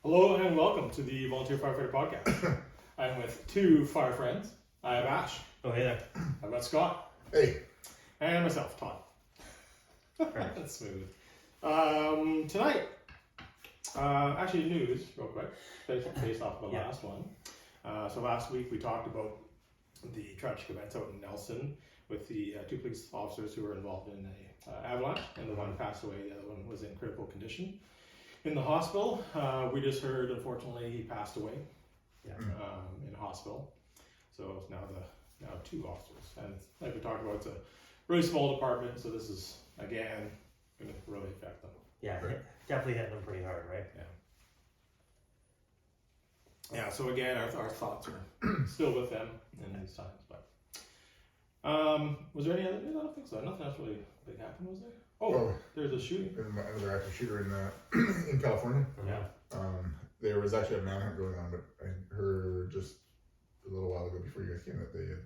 Hello and welcome to the Volunteer Firefighter Podcast. I'm with two fire friends. I have Ash. Oh, hey there. I've got Scott. Hey. And myself, Todd. That's smooth. Tonight, actually news, real quick, based off of the last one. So last week we talked about the tragic events out in Nelson with the two police officers who were involved in a avalanche, and the one passed away, the other one was in critical condition in the hospital. We just heard, unfortunately, he passed away in the hospital. So it's now two officers, and like we talked about, it's a really small department, so this is again going to really affect them. Yeah, Right. definitely hitting them pretty hard, right? Yeah. So again, our thoughts are still with them in these times. But was there any other news? I don't think so. Nothing else really big happened, was there? Oh, there's a shooting. Another active shooter in California. Yeah. There was actually a manhunt going on, but I heard just a little while ago before you guys came that they had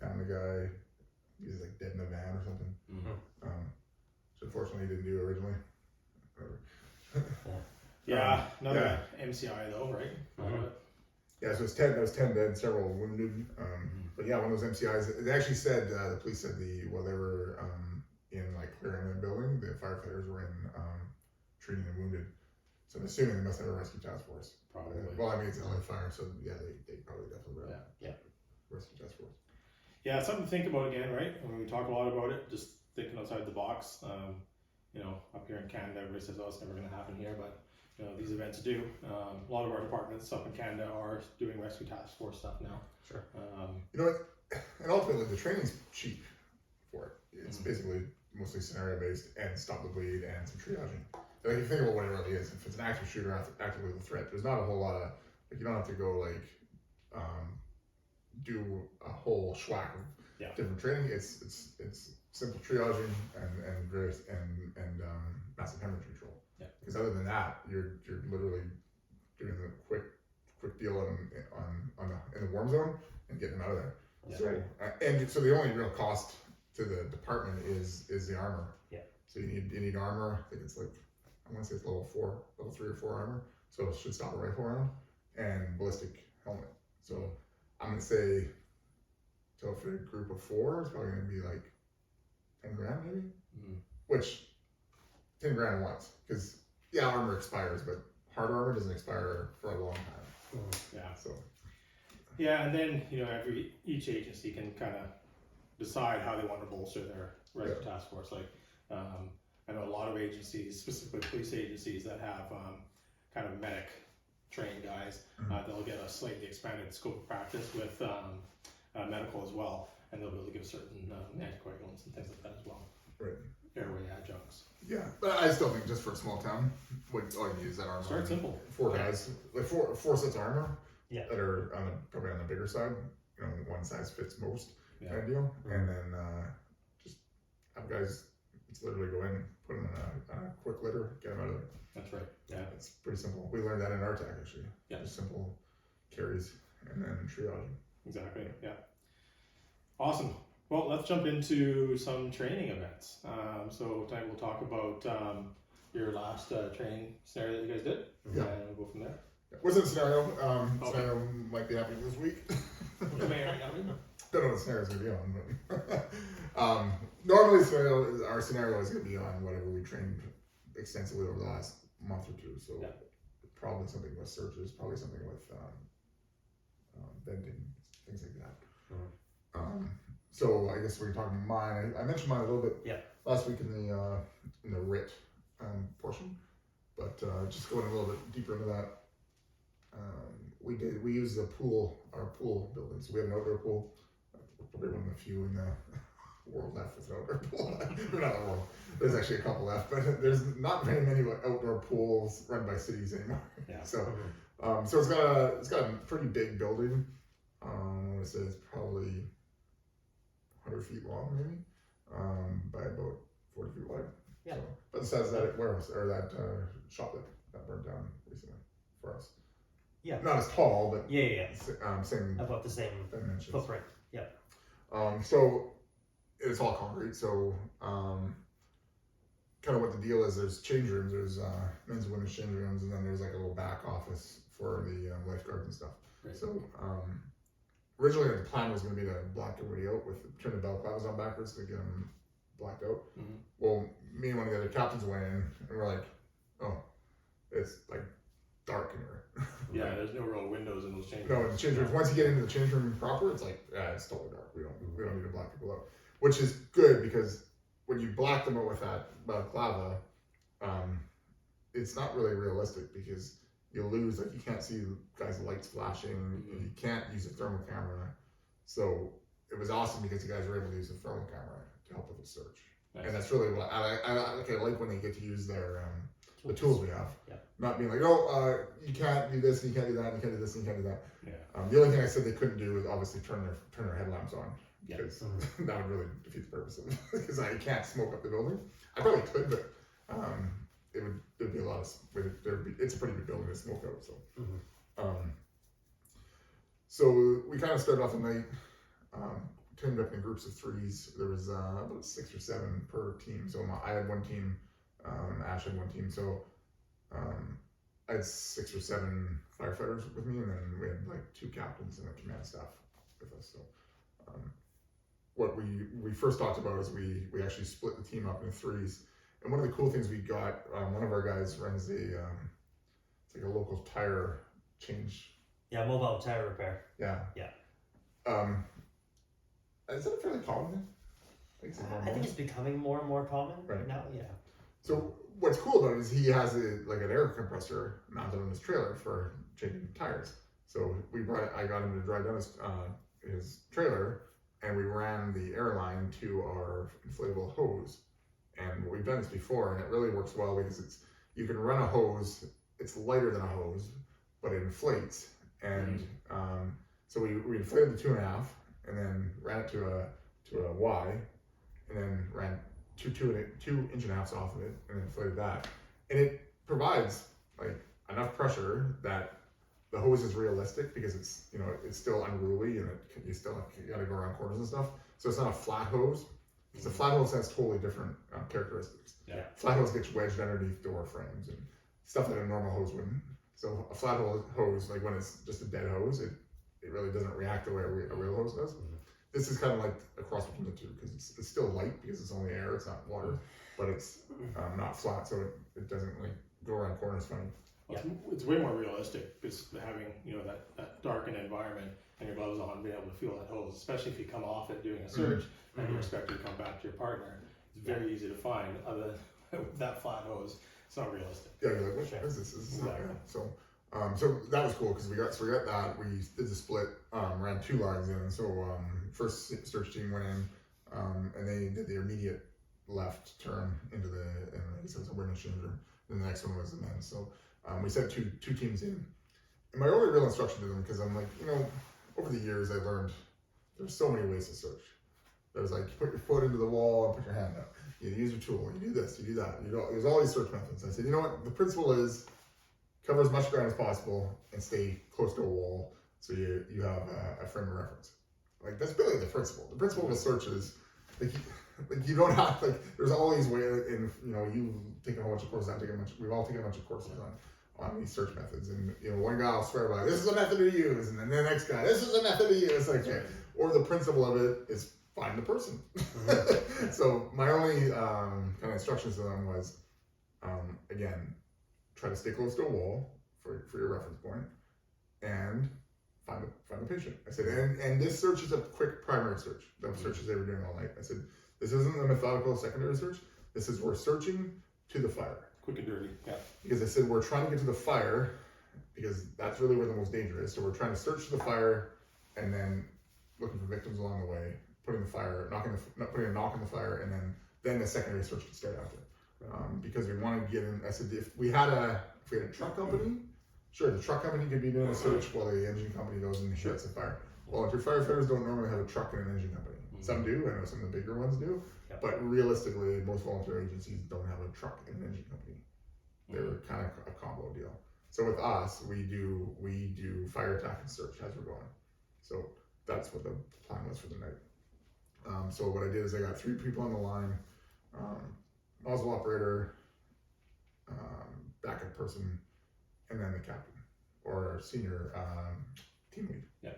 found the guy. He was like dead in a van or something. Mm-hmm. So unfortunately, he didn't do originally. Another MCI though, right? Yeah, so it's 10. That was 10 dead, several wounded. But yeah, one of those MCIs. They actually said the police said they were in like clearing the building, the firefighters were in treating the wounded. So I'm assuming they must have a rescue task force. Probably. Well, I mean it's LA fire, so yeah, they probably definitely were. Rescue task force. Yeah, something to think about again, right? I mean, we talk a lot about it, just thinking outside the box. Up here in Canada, everybody says, "Oh, it's never going to happen here," but these events do. A lot of our departments up in Canada are doing rescue task force stuff now. Sure. And ultimately the training's cheap for it. It's basically mostly scenario based and stop the bleed and some triaging. Like if you think about what it really is, if it's an active shooter actively with a threat, there's not a whole lot of you don't have to go do a whole schwack of different training. It's simple triaging and massive hemorrhage control. Yeah. Because other than that, you're literally doing the quick deal in the warm zone and getting them out of there. Yeah, so right. So the only real cost to the department is the armor. Yeah. So you need armor. I think it's like I want to say it's level 3 or 4 armor. So it should stop a rifle round and ballistic helmet. So I'm gonna say, so for a group of 4, it's probably gonna be like 10 grand maybe. Which 10 grand once, because armor expires, but hard armor doesn't expire for a long time. So. Yeah, and then each agency can kind of decide how they want to bolster their rescue task force. Like I know a lot of agencies, specifically police agencies, that have kind of medic trained guys. They'll get a slightly expanded scope of practice with medical as well, and they'll be able to give certain anticoagulants and things like that as well. Right. Airway adjuncts. Yeah, but I still think just for a small town, all you need is that armor. Start simple. 4 guys, like four sets of armor. Yeah. That are probably on the bigger side. One size fits most kind of deal, and then just have guys. It's literally go in, put them on a quick litter, get them out of there. That's right. Yeah, it's pretty simple. We learned that in our tech actually. Yeah. Just simple carries and then triaging. Exactly. Yeah. Awesome. Well, let's jump into some training events. So tonight we'll talk about your last training scenario that you guys did. Yeah. And we'll go from there. Wasn't a scenario. Scenario might be happening this week. Don't know what the scenario's gonna be on, but normally our scenario is gonna be on whatever we trained extensively over the last month or two. So probably something with searches, probably something with venting, things like that. So I guess we're talking mine. I mentioned mine a little bit last week in the RIT portion, but just going a little bit deeper into that. We use our pool building. So we have an outdoor pool. We're probably one of the few in the world left with an outdoor pool. We're not the world. There's actually a couple left, but there's not very many outdoor pools run by cities anymore. Yeah. So it's got a pretty big building. I want to say it's probably 100 feet long, maybe, by about 40 feet wide. Yeah. So, but besides that warehouse or that shop that burned down recently for us. Yeah. Not as tall, but same about the same dimensions. footprint. Yeah. So it's all concrete. So kind of what the deal is. There's change rooms. There's men's and women's change rooms, and then there's like a little back office for the lifeguards and stuff. Right. So originally the plan was going to be to black everybody out with turn the balaclavas on backwards to get them blacked out. Mm-hmm. Well, me and one of the other captains went in, and we're like, oh, it's like dark in here. Yeah, there's no real windows in those change No, rooms. the change room. Once you get into the change room proper, it's like, yeah, it's totally dark. We don't need to black people out, which is good because when you black them out with that balaclava, it's not really realistic because you lose, like you can't see guys' lights flashing, you can't use a thermal camera. So it was awesome because you guys were able to use a thermal camera to help with the search. Nice. And that's really what I like when they get to use their the tools we have. Yeah. Not being like, oh, you can't do this, and you can't do that, and you can't do this, and you can't do that. Yeah. The only thing I said they couldn't do was obviously turn their headlamps on. Yeah. Because that would really defeat the purpose of it. Because I can't smoke up the building. I probably could, but there'd be a lot of it's a pretty big building to smoke out. So so we kind of started off the night. Teamed up in groups of threes. There was about 6 or 7 per team. So I had one team, Ash had one team. So I had 6 or 7 firefighters with me, and then we had like 2 captains and a command staff with us. So what we first talked about is we actually split the team up into threes. And one of the cool things we got, one of our guys runs it's like a local tire change. Yeah, mobile tire repair. Yeah. Yeah. Is that a fairly common thing? I think it's becoming more and more common right now. Yeah. So what's cool about it is he has like an air compressor mounted on his trailer for changing tires. So I got him to drive down his trailer, and we ran the air line to our inflatable hose. And we've done this before, and it really works well because you can run a hose. It's lighter than a hose, but it inflates. And so we inflated the 2.5. And then ran it to a Y, and then ran two 2.5 off of it, and then inflated that. And it provides like enough pressure that the hose is realistic because it's still unruly and you got to go around corners and stuff. So it's not a flat hose. Because a flat hose has totally different characteristics. Yeah. Flat hose gets wedged underneath door frames and stuff that a normal hose wouldn't. So a flat hose, like when it's just a dead hose, it really doesn't react the way a real hose does. Mm-hmm. This is kind of like a cross between the two because it's still light because it's only air, it's not water, but it's not flat, so it doesn't like go around corners funny. Well, it's way more realistic because having that darkened environment and your gloves on, being able to feel that hose, especially if you come off it doing a surge and you expect to come back to your partner. It's very easy to find. Other than that flat hose, it's not realistic. Yeah, you're like, what is this? Exactly. So that was cool because we got that. We did the split, ran 2 lines in. So first search team went in, and they did the immediate left turn into and I guess it was a women's change room. Then the next one was the men's. So we sent two teams in. And my only real instruction to them, because I'm like, over the years I learned there's so many ways to search. There's like, you put your foot into the wall and put your hand up. You use your tool. You do this. You do that. There's all these search methods. I said, you know what? The principle is cover as much ground as possible and stay close to a wall so you have a frame of reference. Like that's really the principle. The principle of a search is like you don't have there's all these ways, and you've taken a whole bunch of courses. We've all taken a bunch of courses on these search methods, and one guy will swear by this is a method to use, and then the next guy this is a method to use. It's like or the principle of it is find the person. So my only kind of instructions to them was again, try to stay close to a wall for your reference point, and find the patient. I said, and this search is a quick primary search. The searches they were doing all night. I said, this isn't a methodical secondary search. This is we're searching to the fire. Quick and dirty. Yeah. Because I said we're trying to get to the fire because that's really where the most danger is. So we're trying to search to the fire and then looking for victims along the way, putting a knock on the fire, and then the secondary search can start after. Because we want to get in. I said if we had a truck company, sure, the truck company could be doing a search while the engine company goes and shuts the fire. Well, your firefighters don't normally have a truck and an engine company. Some do. I know some of the bigger ones do. Yep. But realistically, most volunteer agencies don't have a truck and an engine company. They're kind of a combo deal. So with us, we do fire attack and search as we're going. So that's what the plan was for the night. So what I did is I got 3 people on the line. nozzle operator, backup person, and then the captain or senior team lead. Yeah.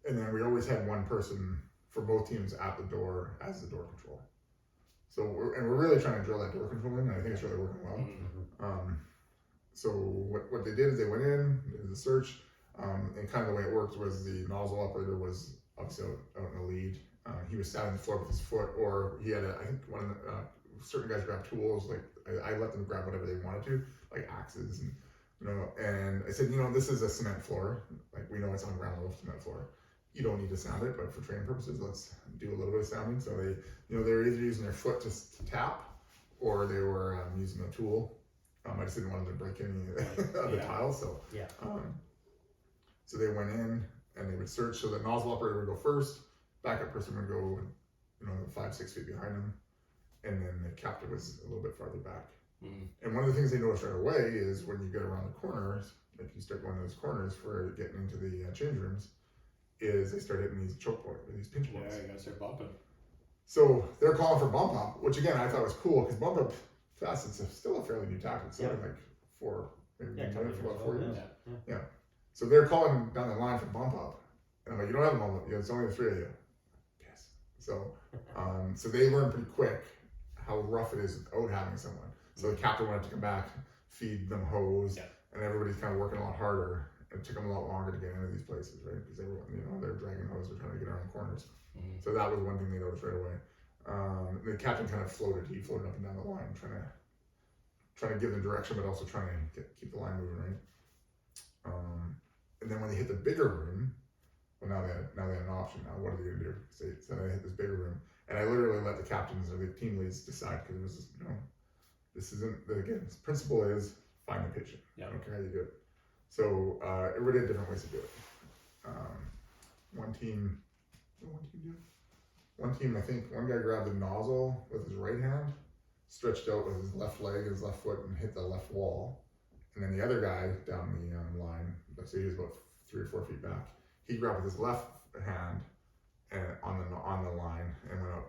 And then we always had one person for both teams at the door as the door control. So we're really trying to drill that door control in, and I think it's really working well. Mm-hmm. So what they did is they went in, did the search, and kind of the way it worked was the nozzle operator was obviously out in the lead. He was standing on the floor with his foot, or he had I think one of the, certain guys grabbed tools. Like I let them grab whatever they wanted to, like axes and and I said, this is a cement floor. Like we know it's on ground level cement floor. You don't need to sound it, but for training purposes, let's do a little bit of sounding. So they, they were either using their foot to tap, or they were using a tool. I just didn't want them to break any of the tiles, so yeah. So they went in and they would search. So the nozzle operator would go first, backup person would go, 5-6 feet behind them, and then the captain was a little bit farther back. Mm-hmm. And one of the things they noticed right away is when you get around the corners, like you start going to those corners for getting into the change rooms, is they start hitting these choke points, or these pinch points. Yeah, you gotta start bumping. So they're calling for bump up, which again I thought was cool because bump up fast, it's still a fairly new tactic. So like for about 4 years. Yeah. So they're calling down the line for bump up, and I'm like, you don't have a bump up. It's only the 3 of you. Yes. So, so they learned pretty quick how rough it is without having someone. So the captain wanted to come back, feed them hose, and everybody's kind of working a lot harder. It took them a lot longer to get into these places, right? Because everyone, they're dragging hose, they're trying to get around corners. Mm-hmm. So that was one thing they noticed right away. The captain kind of floated. He floated up and down the line, trying to give them direction, but also trying to keep the line moving, right? And then when they hit the bigger room, well, now they had an option. Now what are they going to do? So they hit this bigger room, and I literally let the captains or the team leads decide because it was this isn't again. The principle is find the patient. I don't care how you do it. So everybody had different ways to do it. One team, I think one guy grabbed the nozzle with his right hand, stretched out with his left leg and his left foot, and hit the left wall. And then the other guy down the line, let's say he was about 3 or 4 feet back, he grabbed with his left hand and on the line and went up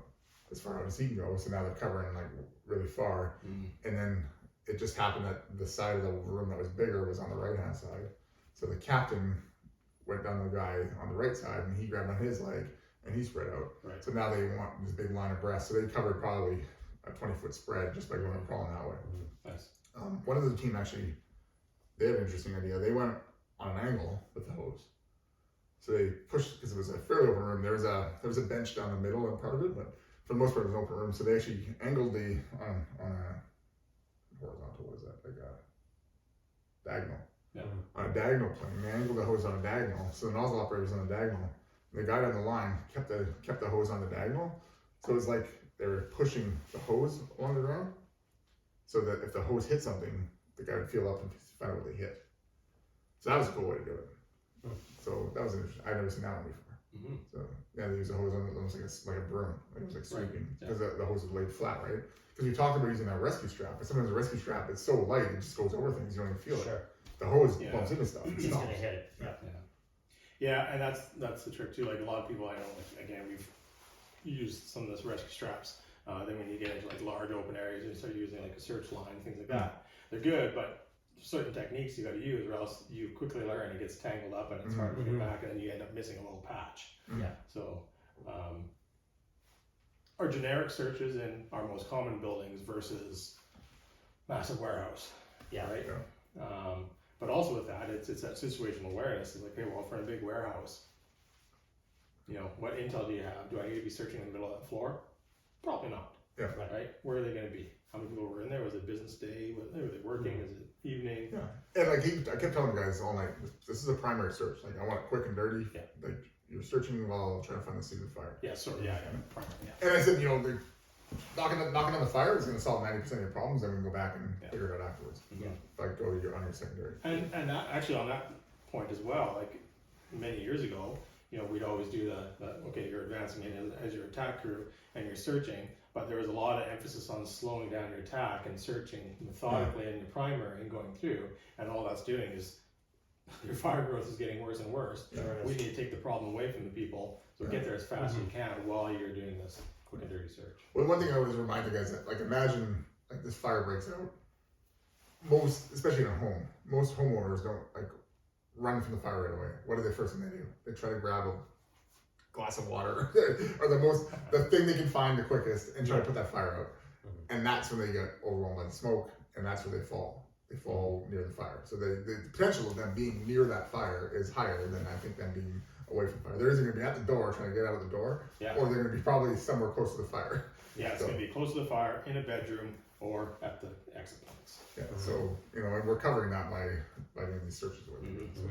as far out as he can go. So now they're covering like really far. And then it just happened that the side of the room that was bigger was on the right hand side. So the captain went down to the guy on the right side and he grabbed on his leg and he spread out. Right. So now they want this big line abreast. So they covered probably a 20-foot spread just by going and crawling that way. Nice. One of the team actually, they had an interesting idea. They went on an angle with the hose. So they pushed, because it was a fairly open room. There was a bench down the middle and part of it, but for the most part it was an open room. So they actually angled the on a horizontal, what is that? Like a diagonal. Yeah. On a diagonal plane. They angled the hose on a diagonal. So the nozzle operator was on a diagonal. The guy down the line kept the hose on the diagonal. So it was like they were pushing the hose along the ground, so that if the hose hit something, the guy would feel up and find out what they hit. So that was a cool way to do it. So that was interesting. I'd never seen that one before. Mm-hmm. So yeah, they used a hose on it almost like a broom. Like it was like sweeping because the hose was laid flat, right? Because we talked about using that rescue strap, but sometimes the rescue strap it's so light it just goes over things. You don't even feel it. The hose bumps into stuff. It's gonna hit it. Yeah, and that's the trick too. Like a lot of people I know, like, again, we've used some of those rescue straps. Then when you get into like large open areas, you start using like a search line, things like that. They're good, but certain techniques you got to use, or else you quickly learn it gets tangled up and it's hard to get back, and then you end up missing a little patch. Yeah. So, our generic searches in our most common buildings versus massive warehouse. Yeah. Right. Yeah. But also with that, it's that situational awareness. It's like, okay, well, for a big warehouse, what intel do you have? Do I need to be searching in the middle of that floor? Probably not. Yeah. Right? Where are they going to be? How many people were in there? Was it business day? Were they working? Is it evening? Yeah. And like I kept telling the guys all night, this is a primary search. Like I want it quick and dirty. Yeah. Like you're searching while trying to find the scene of the fire. Yeah. So primary. Yeah. And I said, knocking on the fire is going to solve 90% of your problems. Then we can go back and figure it out afterwards. Yeah. If I go to your secondary. And that, actually on that point as well, like many years ago, we'd always do okay, you're advancing in as your attack crew and you're searching, but there was a lot of emphasis on slowing down your attack and searching methodically in your primary and going through, and all that's doing is your fire growth is getting worse and worse. Yeah, we need to take the problem away from the people, so get there as fast as you can while you're doing this quick and dirty search. Well, one thing I always remind the guys that, like, imagine like this fire breaks out, especially in a home, most homeowners don't like run from the fire right away. What are the first thing they do? They try to grab a glass of water or the thing they can find the quickest and try to put that fire out. And that's when they get overwhelmed by the smoke, and that's where they fall. They fall near the fire. So the potential of them being near that fire is higher than I think them being away from fire. They're either going to be at the door trying to get out of the door, or they're going to be probably somewhere close to the fire. Yeah, it's going to be close to the fire, in a bedroom, or at the exit points. Yeah, so, you know, and we're covering that by doing these searches with it. So,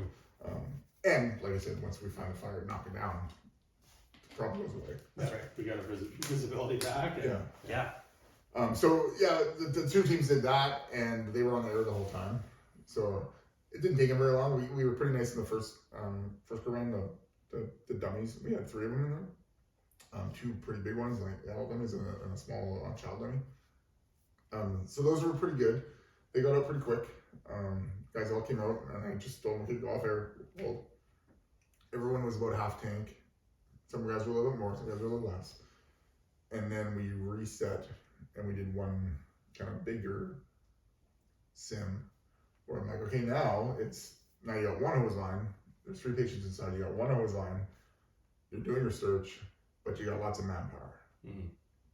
and like I said, once we find the fire, knock it down, the problem goes away. That's right. We got our visibility back. And, so the two teams did that, and they were on the air the whole time. So it didn't take them very long. We were pretty nice in the first go round. The dummies, we had 3 of them in there. 2 pretty big ones, like adult dummies, and a small child dummy. So those were pretty good. They got out pretty quick. Guys all came out, and I just told them to go off air. Well, everyone was about half tank. Some guys were a little bit more, some guys were a little less. And then we reset, and we did one kind of bigger sim where I'm like, okay, now you got 1 hose line. There's 3 patients inside. You got 1 hose line. You're doing your search, but you got lots of manpower.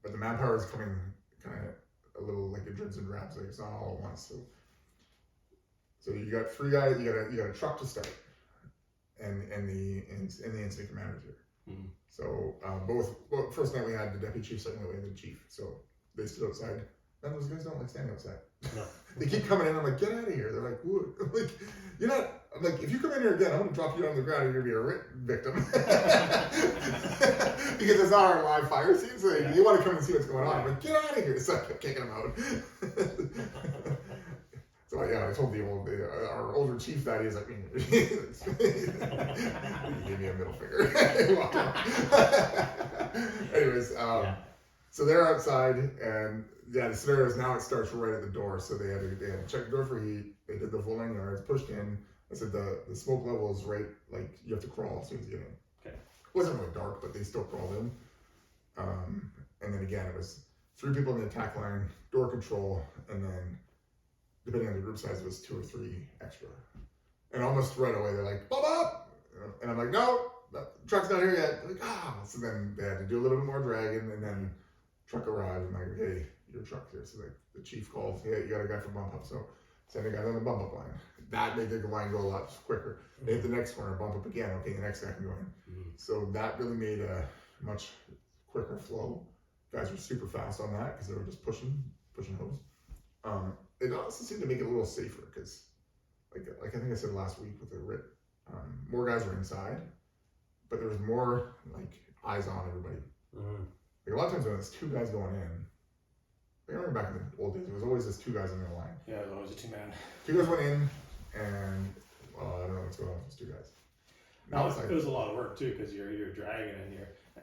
But the manpower is coming kind of a little like in dribs and drabs. Like it's not all at once. So you got 3 guys. You got a truck to start, and the incident commander's here. So both first night we had the deputy chief, second night we had the chief. So they stood outside. And those guys don't like standing outside. No. They keep coming in. I'm like, get out of here. They're like, "Ooh." I'm like, you're not. I'm like, if you come in here again, I'm gonna drop you on the ground and you're gonna be a victim. Because it's not our live fire scene, so they want to come and see what's going on. I'm like, get out of here. So I kept kicking them out. So I told our older chief that he's like, he gave me a middle finger. Anyways, so they're outside, and the scenario is now it starts right at the door. So they had to check the door for heat. They did the full 9 yards, pushed in. I said the smoke level is right, like you have to crawl as soon as you get in. Okay. It wasn't really dark, but they still crawled in. And then again, it was 3 people in the attack line, door control, and then depending on the group size, it was 2 or 3 extra. And almost right away, they're like, "Bob up!" And I'm like, "No, the truck's not here yet." They're like, So then they had to do a little bit more dragging, and then truck arrived. I'm like, "Hey, your truck here." So the chief calls, "Hey, you got a guy for bump up." So send a guy on the bump up line. That made the line go a lot quicker. They hit the next corner, bump up again. Okay, the next guy can go in. So that really made a much quicker flow. Guys were super fast on that because they were just pushing hose. It also seemed to make it a little safer because, like I think I said last week with the RIT, more guys were inside, but there was more like eyes on everybody. Like a lot of times when it's 2 guys going in, I remember back in the old days, it was always just 2 guys on the line. Yeah, it was always a 2-man. 2 guys went in, and I don't know what's going on with those 2 guys. Now it was a lot of work too because you're dragging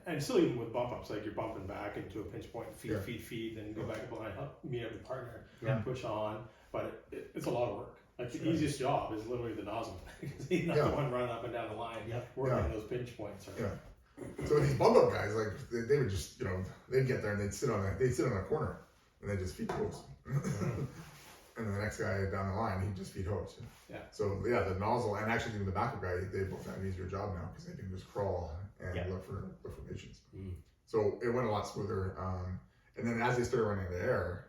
and still even with bump ups, like you're bumping back into a pinch point, feed, then go back up the line, meet up with the partner, push on. But it's a lot of work. Like the easiest job is literally the nozzle because he's not the one running up and down the line, working on those pinch points. Right? Yeah. So these bump up guys, like they would just, they'd get there and they'd sit on a corner and they just feed hose. And the next guy down the line, he'd just feed hose. Yeah. So the nozzle and actually even the backup guy, they both have an easier job now because they can just crawl and look for patients. So it went a lot smoother. And then as they started running into air,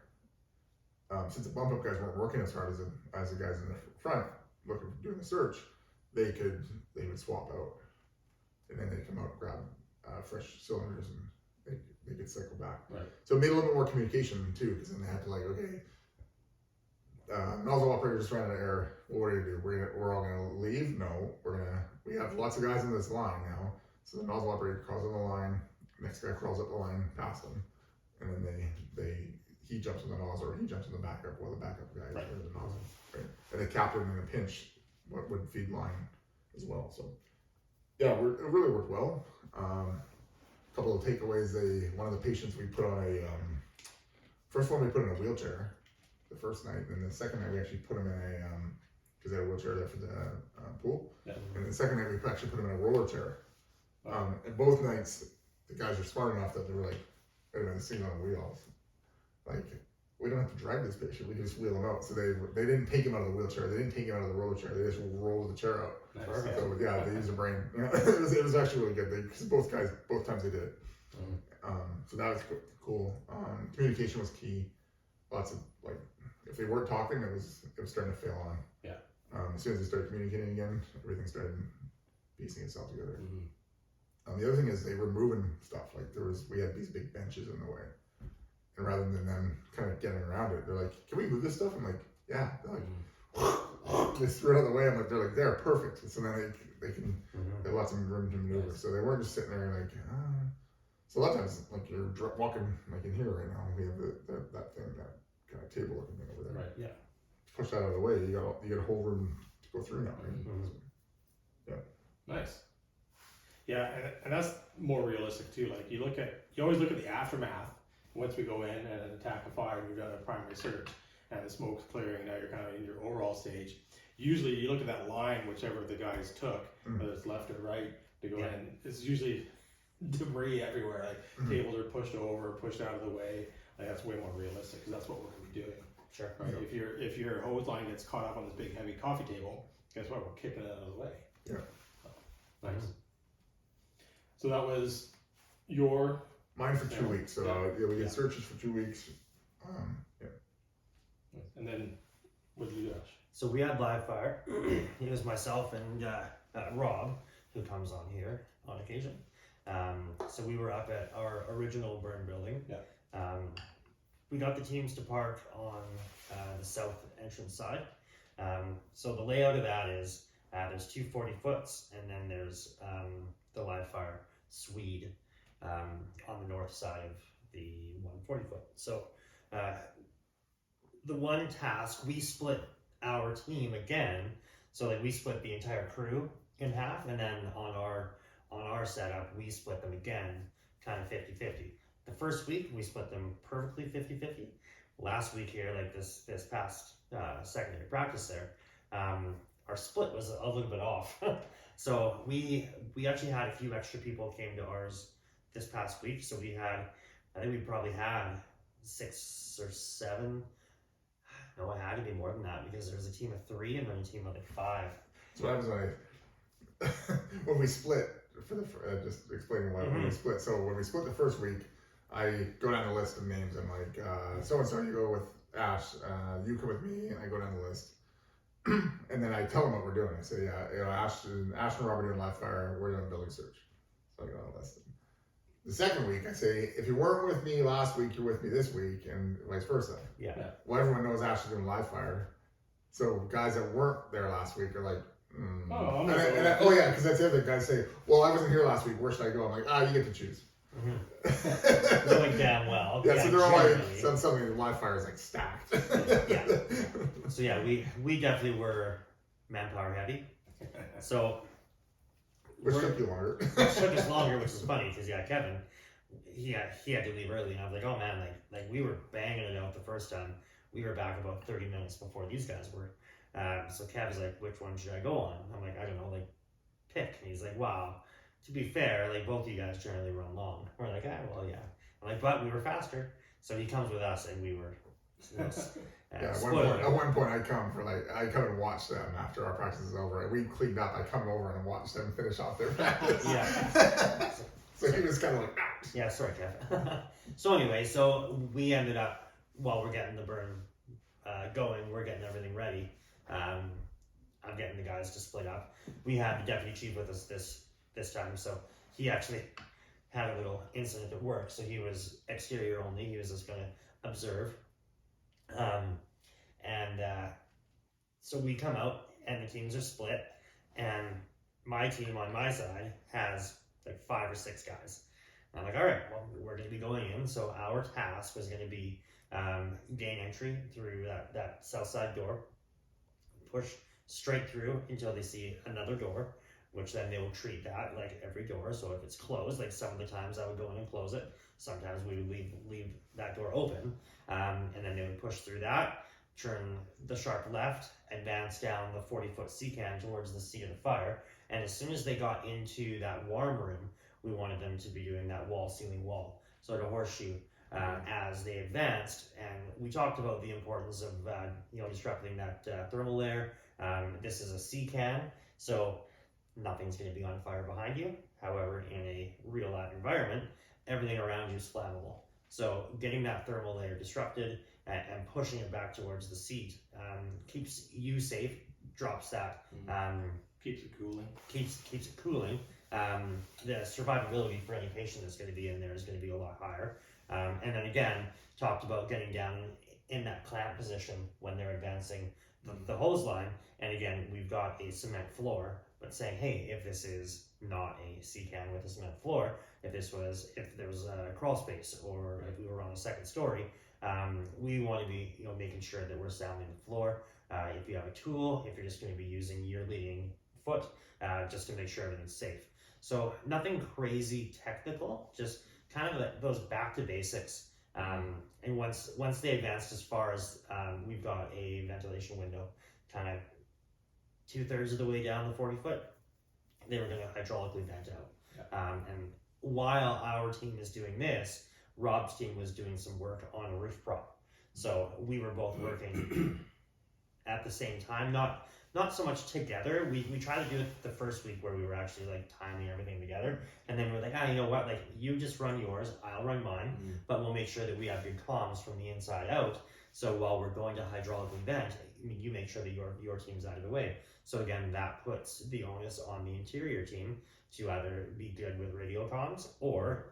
since the bump up guys weren't working as hard as the guys in the front doing the search, they would swap out, and then they'd come out and grab fresh cylinders and they could cycle back. Right. So it made a little bit more communication too, because then they had to nozzle operator just ran out of air. Well, what are you gonna do? We're all gonna leave? No, we have lots of guys in this line now. So the nozzle operator crawls on the line, next guy crawls up the line past them, and then he jumps on the nozzle or he jumps on the backup while the backup guy is in the nozzle. Right? And the captain in a pinch would feed line as well. So yeah, it really worked well. A couple of takeaways. One of the patients we put on first one we put in a wheelchair the first night, and the second night we actually put him in because they had a wheelchair there for the pool. Yeah. And the second night we actually put him in a roller chair. And both nights the guys were smart enough that they were like, wait a minute, this thing's on wheels. Like, we don't have to drag this patient. We can just wheel him out. So they didn't take him out of the wheelchair. They didn't take him out of the roller chair. They just rolled the chair out. Nice. Perfect. So yeah, they used their brain. You know, it was actually really good. Because both times they did it. So that was cool. Communication was key. Lots of like, if they weren't talking, it was starting to fail on. Yeah. As soon as they started communicating again, everything started piecing itself together. The other thing is they were moving stuff. Like we had these big benches in the way, and rather than them kind of getting around it, they're like, "Can we move this stuff?" I'm like, "Yeah." They're like, they threw it out of the way. I'm like, they're perfect. So then they can they have lots of room to maneuver. Nice. So they weren't just sitting there like. So a lot of times, like you're walking like in here right now, we have that thing, that kind of table looking thing over there. Right. Yeah. Push that out of the way. You got a whole room to go through now. Right? So, Nice. Yeah, and that's more realistic too. Like you always look at the aftermath. Once we go in and attack a fire, we've done a primary search, and the smoke's clearing. Now you're kind of in your overall stage. Usually, you look at that line, whichever the guys took, whether it's left or right, to go in. It's usually debris everywhere. Like tables are pushed over, pushed out of the way. Like that's way more realistic because that's what we're going to be doing. Sure. Right. If your hose line gets caught up on this big heavy coffee table, guess what? We're kicking it out of the way. Yeah. So, nice. So that was mine for 2 weeks. So we did searches for 2 weeks. And then what did you do, Ash? So we had live fire. It was myself and Rob, who comes on here on occasion. So we were up at our original burn building. Yeah. We got the teams to park on the south entrance side. So the layout of that is there's 2 40-foots, and then there's the live fire Swede on the north side of the 140-foot. So the one task, we split our team again. So like we split the entire crew in half, and then on our setup, we split them again, kind of 50-50. The first week, we split them perfectly 50-50. Last week here, like this past second day of practice there, our split was a little bit off. So we actually had a few extra people came to ours this past week. So I think we probably had 6 or 7. No, it had to be more than that because there was a team of 3 and then a team of like 5. So what happens when we split, just explaining why when we split. So when we split the first week, I go down the list of names. I'm like, so-and-so, you go with Ash, you come with me, and I go down the list. And then I tell them what we're doing. I say, Ash and Rob are doing live fire, we're doing building search. So I go down the list. The second week, I say, if you weren't with me last week, you're with me this week, and vice versa. Yeah. Well, everyone knows Ash is doing live fire. So guys that weren't there last week are like, because that's the other thing. Guys say, well, I wasn't here last week, where should I go? I'm like, you get to choose. Going damn well. Yeah, so they're all like, suddenly the live fire is like stacked. Yeah. So yeah, we definitely were manpower heavy. So which took you longer. Which took us longer, which was funny because Kevin, he had to leave early, and I was like, oh man, like we were banging it out the first time. We were back about 30 minutes before these guys were. So Kev's like, which one should I go on? I'm like, I don't know, like pick. And he's like, wow. To be fair, like both of you guys generally run long. We're like, well, yeah. I'm like, but we were faster. So he comes with us, and we were. At one point, I come and watch them after our practice is over. We cleaned up. I come over and watch them finish off their practice. Yeah. So he was kind of like, Yeah, sorry, Kev. So anyway, so we ended up while we're getting the burn going, we're getting everything ready. I'm getting the guys to split up. We had the deputy chief with us this time, so he actually had a little incident at work. So he was exterior only. He was just going to observe. So we come out and the teams are split, and my team on my side has like 5 or 6 guys. And I'm like, all right, well, we're going to be going in. So our task was going to be gain entry through that south side door, push straight through until they see another door, which then they will treat that like every door. So if it's closed, like some of the times I would go in and close it. Sometimes we would leave that door open, and then they would push through that, turn the sharp left, advance down the 40-foot C-can towards the seat of the fire. And as soon as they got into that warm room, we wanted them to be doing that ceiling wall. So the horseshoe as they advanced. And we talked about the importance of disrupting that thermal layer. This is a C-can, so nothing's going to be on fire behind you. However, in a real life environment, everything around you is flammable. So getting that thermal layer disrupted and pushing it back towards the seat keeps you safe, drops that, keeps it cooling. Keeps it cooling. The survivability for any patient that's going to be in there is going to be a lot higher. And then again, talked about getting down in that clamp position when they're advancing the hose line. And again, we've got a cement floor, but saying, hey, if this is not a C-can with a cement floor, if there was a crawl space, or if we were on a second story, we want to be making sure that we're sounding the floor. If you have a tool, if you're just going to be using your leading foot, just to make sure everything's safe. So nothing crazy technical, just kind of those back to basics. And once they advanced as far as we've got a ventilation window kind of 2/3 of the way down the 40-foot, they were going to hydraulically vent out. And while our team is doing this, Rob's team was doing some work on a roof prop. So we were both working at the same time, not so much together. We tried to do it the first week where we were actually like timing everything together, and then we're like, you know what, like you just run yours, I'll run mine, but we'll make sure that we have good comms from the inside out. So while we're going to hydraulically vent, you make sure that your team's out of the way. So again, that puts the onus on the interior team to either be good with radio comms, or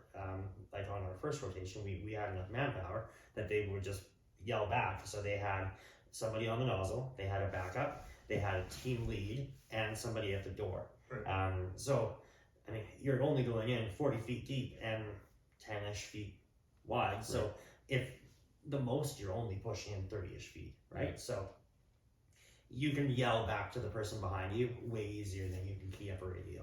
like on our first rotation, we had enough manpower that they would just yell back. So they had somebody on the nozzle, they had a backup, they had a team lead, and somebody at the door. Right. So, I mean, you're only going in 40 feet deep and 10-ish feet wide. Right. So if the most, you're only pushing in 30-ish feet, right? So you can yell back to the person behind you way easier than you can key up a radio.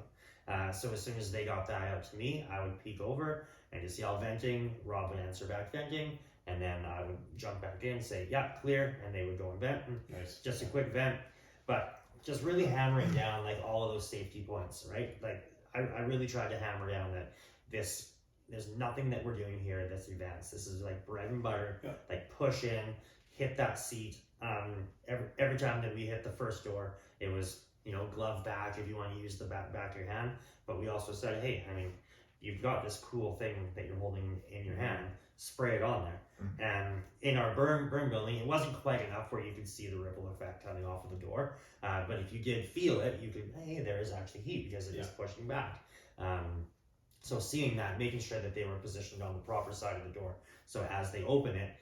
So as soon as they got that out to me, I would peek over and just yell venting. Rob would answer back venting, and then I would jump back in and say, yeah, clear, and they would go and vent. Nice. Just a quick vent, but just really hammering down like all of those safety points, right? Like I really tried to hammer down that there's nothing that we're doing here that's advanced. This is like bread and butter. Yeah. Like push in, hit that seat. Every time that we hit the first door, it was glove back if you want to use the back of your hand. But we also said, hey, I mean, you've got this cool thing that you're holding in your hand, spray it on there. And in our burn building, it wasn't quite enough where you could see the ripple effect coming off of the door. But if you did feel it, you could, hey, there is actually heat because it is pushing back. So seeing that, making sure that they were positioned on the proper side of the door. So as they open it,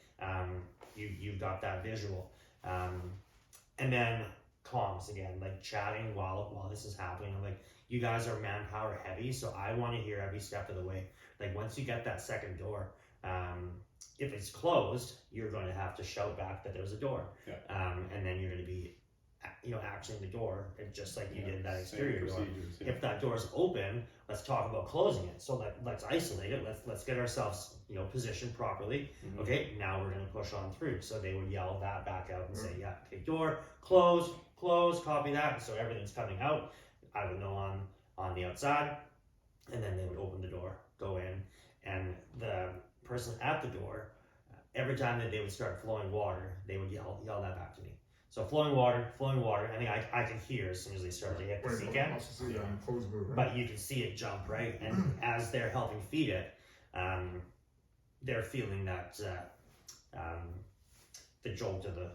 you've got that visual. And then comms again, like chatting while this is happening. I'm like, you guys are manpower heavy, so I want to hear every step of the way. Like once you get that second door, if it's closed, you're going to have to shout back that there's a door. And then you're going to be actioning the door just like you did that exterior door. If that door's open, let's talk about closing it. So let's isolate it. Let's get ourselves positioned properly. Okay, now we're going to push on through. So they would yell that back out and say, yeah, okay, door close, copy that. So everything's coming out. I would know on the outside, and then they would open the door, go in, and the person at the door, every time that they would start flowing water, they would yell that back to me. So flowing water. I think I can hear as soon as they start to hit the C-can. But you can see it jump, right? And as they're helping feed it, they're feeling that the jolt of the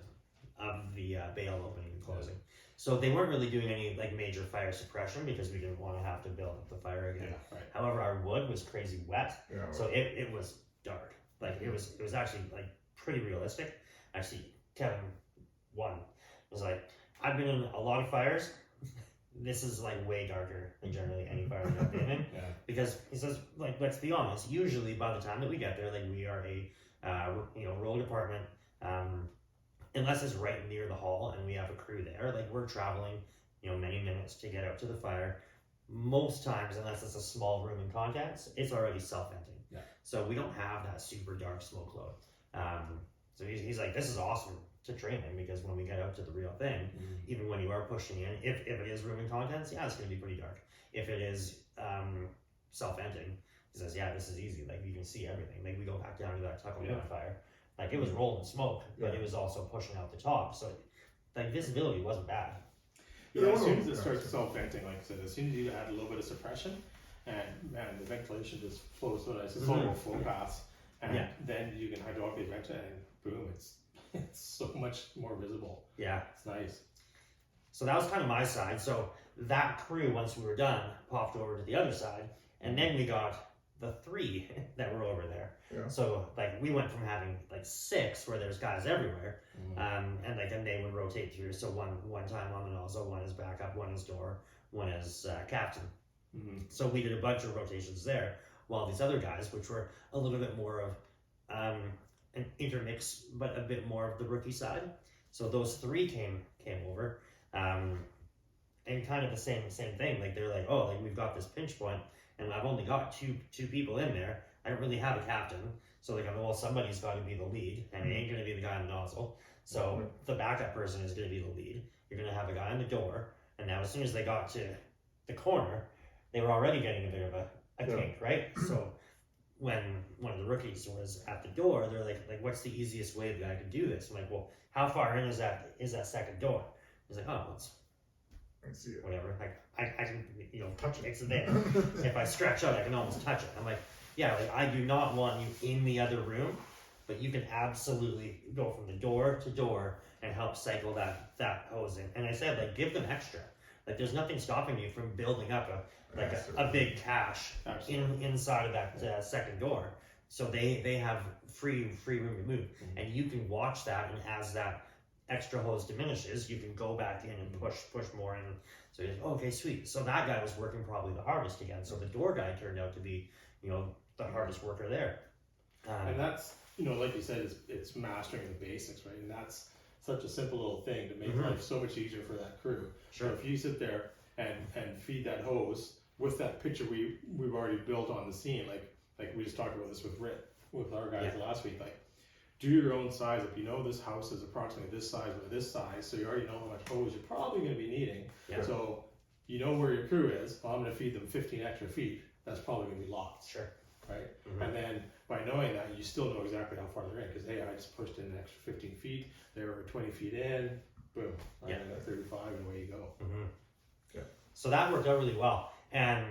bail opening and closing. So they weren't really doing any like major fire suppression because we didn't want to have to build up the fire again. However, our wood was crazy wet, so it was dark. Like it was actually like pretty realistic. Actually, Kevin was like, I've been in a lot of fires. This is like way darker than generally any fire that I've been in. Because he says, like, let's be honest, usually by the time that we get there, like we are a road department, unless it's right near the hall and we have a crew there, like we're traveling many minutes to get out to the fire. Most times, unless it's a small room in contents, it's already self-venting. So we don't have that super dark smoke load. So he's like, this is awesome to train in, because when we get out to the real thing, even when you are pushing in, if it is room and contents, it's going to be pretty dark. If it is self-venting, He says, yeah, this is easy. Like, you can see everything. Like, we go back down to that Tuckahoe Yeah. fire. Like, it was rolling smoke, but Yeah. it was also pushing out the top. So, like, visibility wasn't bad. Yeah, as soon as it starts self-venting, like I said, as soon as you add a little bit of suppression, and man, the ventilation just flows so nice. It's all about flow paths, and then you can hydraulically vent it, and boom, it's so much more visible. Yeah. It's nice. So that was kind of my side. So that crew, once we were done, popped over to the other side, and then we got the 3 that were over there. Yeah. So like we went from having like 6 where there's guys everywhere, and like then they would rotate through. So one time on the nozzle, one is backup, one is door, one is captain. So we did a bunch of rotations there, while these other guys, which were a little bit more of an intermix, but a bit more of the rookie side. So those 3 came over, and kind of the same thing. Like they're like, oh, like we've got this pinch point, and I've only got two people in there. I don't really have a captain, so like, well, somebody's got to be the lead, and it ain't going to be the guy in the nozzle. So the backup person is going to be the lead. You're going to have a guy on the door, and now as soon as they got to the corner, they were already getting a bit of a kink, right? So when one of the rookies was at the door, they're like, what's the easiest way that I could do this? I'm like, well, how far in is that second door? He's like, oh, it's I can see it. whatever. Like I can, Touch it. it's there. If I stretch out, I can almost touch it. I'm like, yeah, like I do not want you in the other room, but you can absolutely go from the door to door and help cycle that hose in. And I said, like, give them extra. Like, there's nothing stopping you from building up a big cache inside of that second door. So they have free room to move, and you can watch that. And as that extra hose diminishes, you can go back in and push more in. So you're like, oh, okay, sweet. So that guy was working probably the hardest again. So the door guy turned out to be, the hardest worker there. And that's, like you said, it's mastering the basics, right? And that's such a simple little thing to make life so much easier for that crew. Sure. So if you sit there and feed that hose with that picture we've already built on the scene, like we just talked about this with our guys last week, like, do your own size. If you know this house is approximately this size by this size, so you already know how much hose you're probably going to be needing. Yeah. So you know where your crew is. Well, I'm going to feed them 15 extra feet. That's probably going to be lots. Sure. Right? And then by knowing that, you still know exactly how far they're in, because hey, I just pushed in an extra 15 feet. They were 20 feet in. Boom. I got 35, and away you go. Yeah. So that worked out really well. And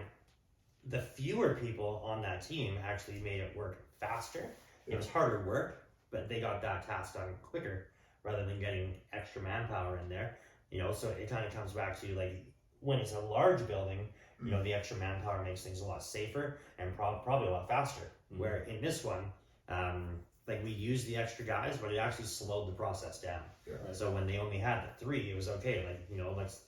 the fewer people on that team actually made it work faster. It was harder work, but they got that task done quicker rather than getting extra manpower in there. So it kind of comes back to, like, when it's a large building, the extra manpower makes things a lot safer and probably a lot faster. Where in this one, like, we used the extra guys, but it actually slowed the process down. Yeah. So when they only had the 3, it was okay. Like,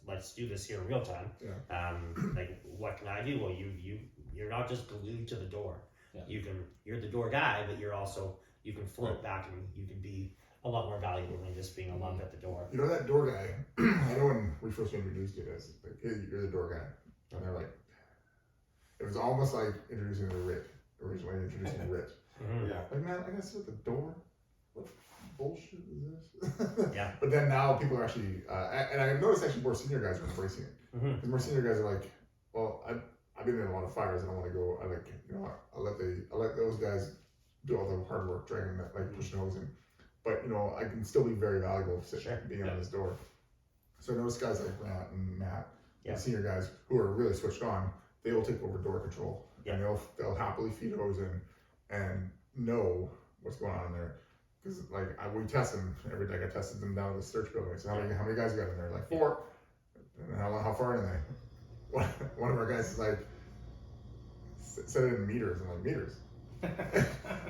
let's do this here in real time. Yeah. Like, what can I do? Well, you're not just glued to the door. Yeah. You're the door guy, but you can float back, and you can be a lot more valuable than just being a lump at the door. That door guy, I know when we first introduced you guys, like, hey, you're the door guy. And they're like, it was almost like introducing the Rit, originally introducing the Rit. Yeah. Like, man, I gotta sit at the door? What bullshit is this? Yeah. But then now people are actually, and I've noticed actually more senior guys are embracing it. Because more senior guys are like, well, I've been in a lot of fires, and I want to go, I let those guys do all the hard work, dragging that, like, pushing hose in. But, I can still be very valuable being on this door. So I notice guys like Grant and Matt, and senior guys who are really switched on, they will take over door control, and they'll happily feed hose in and know what's going on in there. Because, like, we test them every day. I tested them down at the search building. So how many guys you got in there? Like 4. And how far in they? One of our guys is like, set it in meters. I'm like, meters?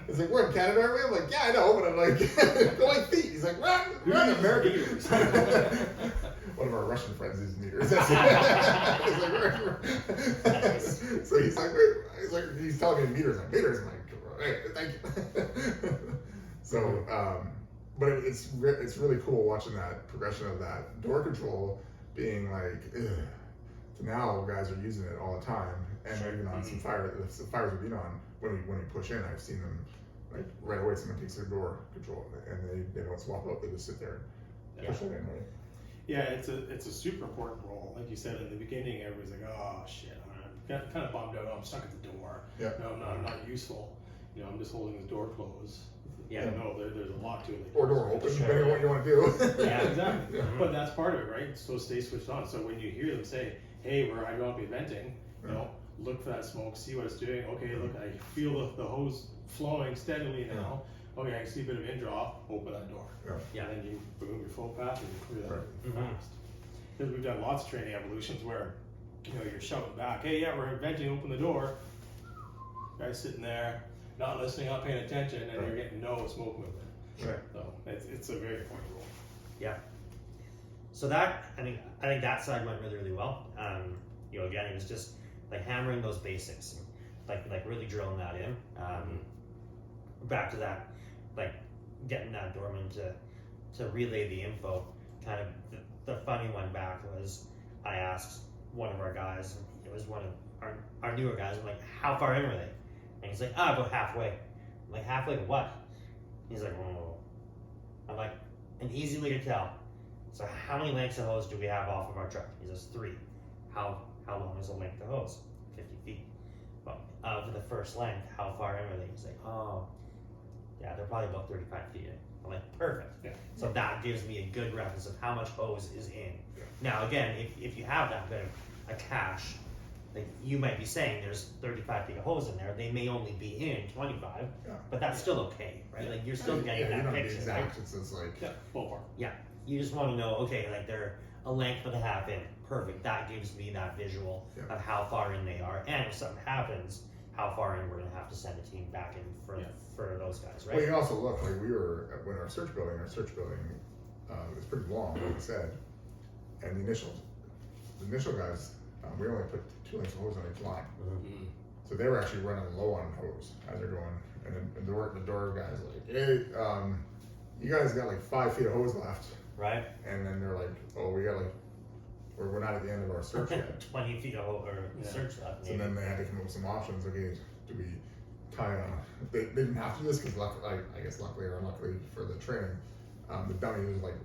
He's like, we're in Canada, aren't we? I'm like, yeah, I know, but I'm like, go like feet. He's like, we're in America. One of our Russian friends uses meters. He's like, so he's like, he's telling me meters. Like, meters. I'm like, right, thank you. So, but it's really cool watching that progression of that door control being like, ugh, to now guys are using it all the time, and even on some fires we've been on, when we push in, I've seen them, like, right away someone takes their door control and they don't swap out, they just sit there and push it in, right? Yeah, it's a super important role. Like you said in the beginning, everybody's like, oh shit, kind of bummed out. Oh, I'm stuck at the door. Yeah. No, I'm not useful. I'm just holding the door closed. Yeah. No, there's a lot to it. Or door open, Sure. depending on what you want to do. Yeah, exactly. Yeah. But that's part of it, right? So stay switched on. So when you hear them say, "Hey, we're hydraulically venting," look for that smoke, see what it's doing. Okay, look, I feel the hose flowing steadily now. Okay, I see a bit of in draw. Open that door. Yeah. And then you boom your flow path and you clear that Right. fast. Because we've done lots of training evolutions where you're shouting back, "Hey, yeah, we're venting. Open the door." Guy's sitting there, not listening, not paying attention, and you're getting no smoke movement. Sure. So it's a very important rule. Yeah. So that, I think that side went really, really well. Again, it was just like hammering those basics, and like really drilling that in. Back to that, like getting that doorman to relay the info. Kind of the funny one back was I asked one of our guys, and it was one of our newer guys. I'm like, "How far in were they?" And he's like, "About halfway." I'm like, "Halfway to what?" He's like, "Oh." I'm like, "And easily to tell. So how many lengths of hose do we have off of our truck?" He says, 3. How long is a length of hose? 50 feet. Well, for the first length, how far in are they? He's like, "Oh, yeah, they're probably about 35 feet in." I'm like, "Perfect." Yeah. So that gives me a good reference of how much hose is in. Now, again, if you have that bit of a cache, like you might be saying there's 35 feet of hose in there, they may only be in 25, but that's still okay, right? Like you're still getting you that don't have to be picture, exact. right? It's just like Ballpark. Yeah, you just want to know, okay, like they're a length and a half in. Perfect. That gives me that visual of how far in they are, and if something happens, how far in we're gonna have to send a team back in for those guys, right? Well, you also look like we were when our search building was pretty long, like I said, and the initial guys, we only put 2 lengths of hose on each line, so they were actually running low on hose as they're going, and then the door guys like, "Hey, you guys got like 5 feet of hose left," right? And then they're like, "Oh, we got like, we're not at the end of our search yet." 20 feet of search left. So then they had to come up with some options. Okay, do we tie on? They didn't have to do this because I guess luckily or unluckily for the training, the dummy was like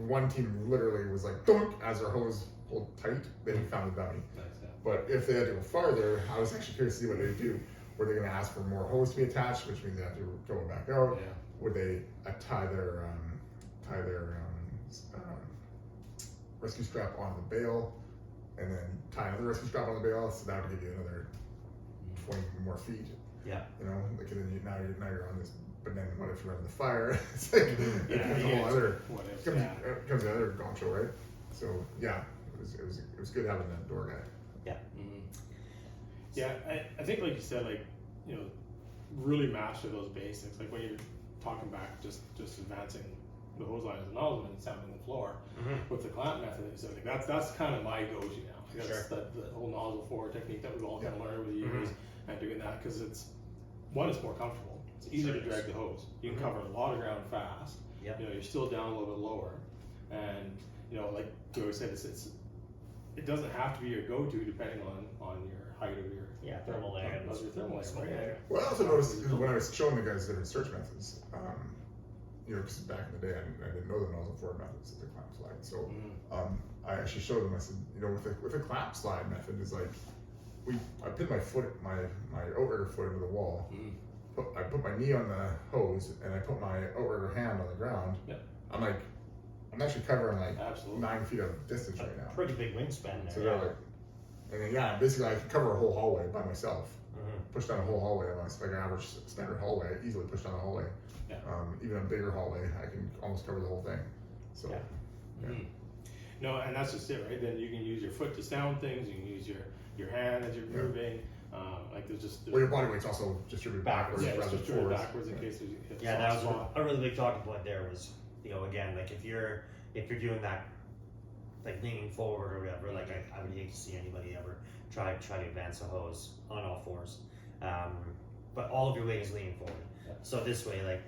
one team literally was like dunk as their hose pulled tight. They found the dummy. Nice, yeah. But if they had to go farther, I was actually curious to see what they do. Were they going to ask for more hose to be attached, which means they have to go back out? Yeah. Would they tie their rescue strap on the bail, and then tie another rescue strap on the bail, so that would give you another 20 more feet. Yeah. Like and then now you're on this. But then what if you're on the fire? It's like it becomes a whole other. It comes another gong show, right? So yeah, it was good having that door guy. Yeah. Yeah, I think like you said, like really master those basics. Like when you're talking back, just advancing the hose lines and nozzle and sounding the floor with the clamp method. So like that's kind of my go-to now. That's the whole nozzle forward technique that we've all kind of learned over the years and doing that because it's more comfortable. It's easier to drag the hose. You can cover a lot of ground fast. Yep. You're still down a little bit lower, and like you always said, it doesn't have to be your go-to depending on your height of your thermal layer. Your thermal layer, right? Well, I also noticed because when I was showing the guys different search methods, because back in the day I didn't know the nozzle forward methods of the clamp slide. So I actually showed them. I said, with a clamp slide method is like I pinned my outrigger foot into the wall. I put my knee on the hose and I put my outrigger hand on the ground. Yep. I'm actually covering like 9 feet of distance right now. Pretty big wingspan there. So they're like, and then basically I can cover a whole hallway by myself. Push down a whole hallway on like an average standard hallway. I easily push down a hallway. Yeah. Even a bigger hallway, I can almost cover the whole thing. So. Yeah. No, and that's just it, right? Then you can use your foot to sound things. You can use your hand as you're moving. There's your body weight's also distributed backwards rather than forwards. Backwards in case there's that was a really big talking point. There was, again, like if you're doing that, like leaning forward or whatever, like I would hate to see anybody ever try to advance a hose on all fours. But all of your weight is leaning forward. Yeah. So this way, like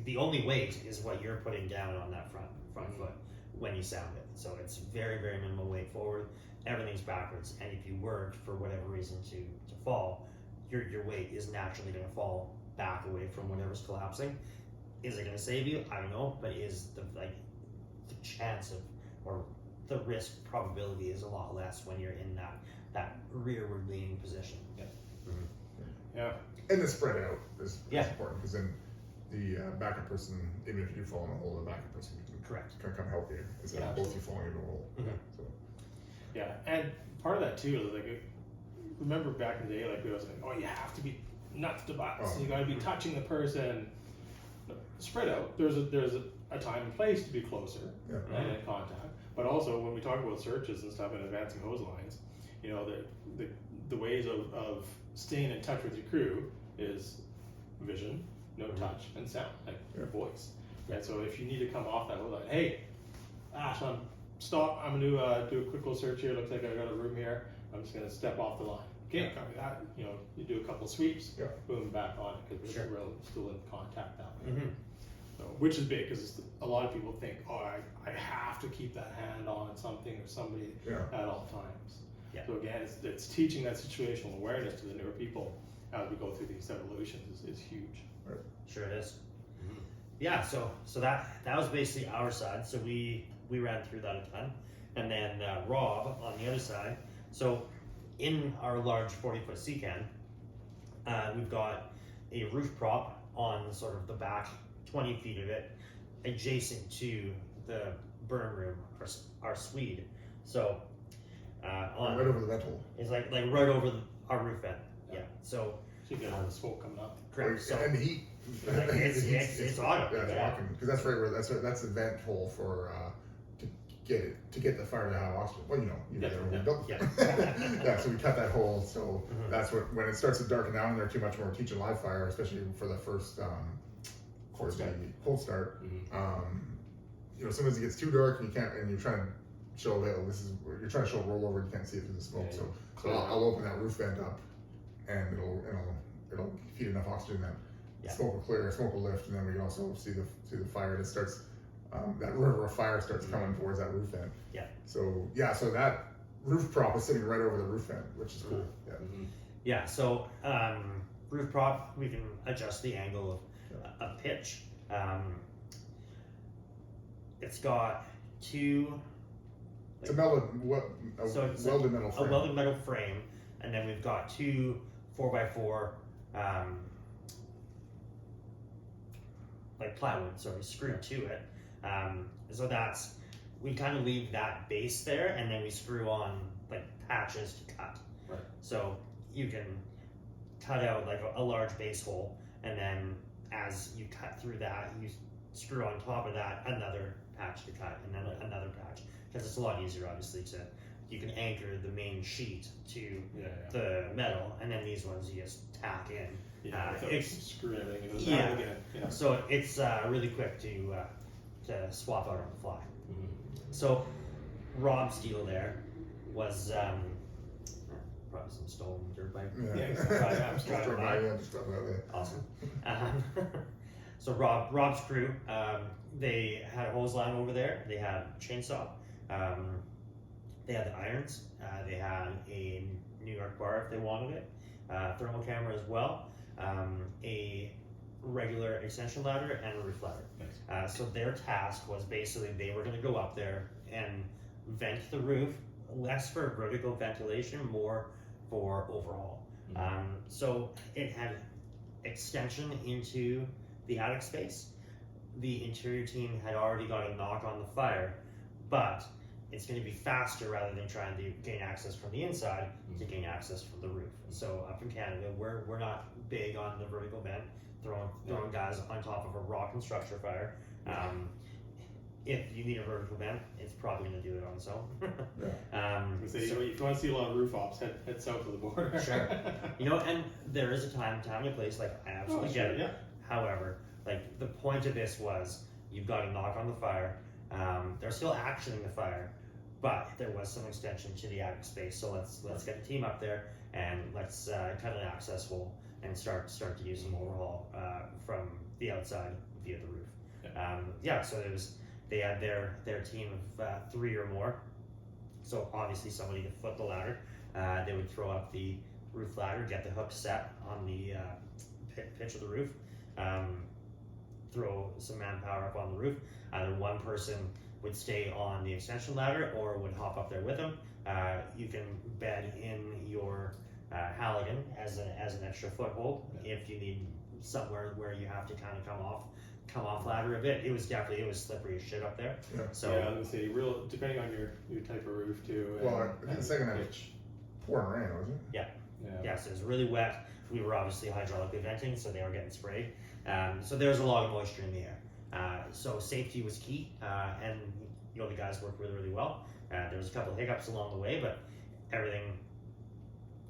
the only weight is what you're putting down on that front foot when you sound it. So it's very, very minimal weight forward. Everything's backwards, and if you were, for whatever reason, to fall, your weight is naturally going to fall back away from whatever's collapsing. Is it going to save you? I don't know, but is the chance of, or the risk probability is a lot less when you're in that rearward leaning position. Yeah. And the spread out is Yeah. important, because then the backup person, even if you fall in a hole, the backup person Correct. can come help you instead of both you falling into a hole. So, Yeah, and part of that too is like, remember back in the day, like we was like, oh, you have to be nuts to butts, Oh. you got to be touching the person. Spread out. There's a time and place to be closer yeah. and in contact. But also when we talk about searches and stuff and advancing hose lines, you know, the ways of staying in touch with your crew is vision, no touch, and sound, like your voice. Right. So if you need to come off that hose line, hey, Ash, stop. I'm gonna do a quick little search here. Looks like I got a room here. I'm just gonna step off the line. Okay, copy that. You know, you do a couple sweeps, boom, back on it, because we're still in contact that way. So, which is big, because a lot of people think, oh, I have to keep that hand on something or somebody at all times. So again, it's teaching that situational awareness to the newer people as we go through these evolutions is huge. Right. Sure it is. Yeah, so that was basically our side. So we ran through that a ton, and then Rob on the other side. So in our large 40-foot sea can, we've got a roof prop on sort of the back 20 feet of it, adjacent to the burn room, our Swede. So on Right over the vent hole. it's like right over our roof vent. Yeah. So you get all the smoke coming up. correct. So And the heat. like, it's hot. Yeah, it's rocking, because that's right where that's the vent hole for to get the fire to have oxygen. Well, you know. Yeah. So we cut that hole. So that's what, when it starts to darken down and they're too much more teaching live fire, especially for the first cold start. You know, sometimes it gets too dark and you can't, and you're trying to show you're trying to show a rollover, you can't see it through the smoke. So I'll open that roof vent up, and it'll feed enough oxygen that smoke will clear, smoke will lift, and then we can also see the fire that starts. That river of fire starts coming towards that roof vent. Yeah. So that roof prop is sitting right over the roof vent, which is cool. Yeah. Yeah. So roof prop, we can adjust the angle of pitch. It's got two. It's a welded metal frame. A welded metal frame, and then we've got two 4x4 like plywood, so we screw to it. So we kind of leave that base there, and then we screw on like patches to cut. Right. So you can cut out like a large base hole, and then as you cut through that, you screw on top of that another patch to cut, and then another patch, because it's a lot easier, obviously, you can anchor the main sheet to the metal, and then these ones you just tack in. Screw everything in again. Yeah. So it's really quick to swap out on the fly. So Rob's deal there was probably some stolen dirt bike. Awesome. So Rob's crew, they had a hose line over there. They had a chainsaw. They had the irons. They had a New York bar if they wanted it. Thermal camera as well. A regular extension ladder and a roof ladder. Nice. So their task was basically they were going to go up there and vent the roof, less for vertical ventilation, more for overhaul. So it had extension into the attic space. The interior team had already got a knock on the fire, but it's going to be faster rather than trying to gain access from the inside to gain access from the roof. So up in Canada, we're not big on the vertical vent, throwing guys on top of a rock and structure fire. If you need a vertical vent, it's probably going to do it on its own. If you want to see a lot of roof ops, head south of the border. Sure. And there is a time and a place, like I absolutely get it. Yeah. However, like the point of this was you've got a knock on the fire. There's still action in the fire, but there was some extension to the attic space. So let's get the team up there and let's cut an access hole and start to do some overhaul from the outside via the roof. So they had their team of 3 or more. So obviously somebody to foot the ladder. They would throw up the roof ladder, get the hook set on the pitch of the roof, throw some manpower up on the roof. Either one person would stay on the extension ladder or would hop up there with them. You can bed in your Halligan as an extra foothold if you need somewhere where you have to kind of come off ladder a bit. It was slippery as shit up there. Yeah. So yeah, I was gonna say, depending on your type of roof too. Well, I think the second night pitch. pouring rain, wasn't it? yeah, so it was really wet. We were obviously hydraulically venting, so they were getting sprayed. So there was a lot of moisture in the air. So safety was key, and the guys worked really, really well. There was a couple of hiccups along the way, but everything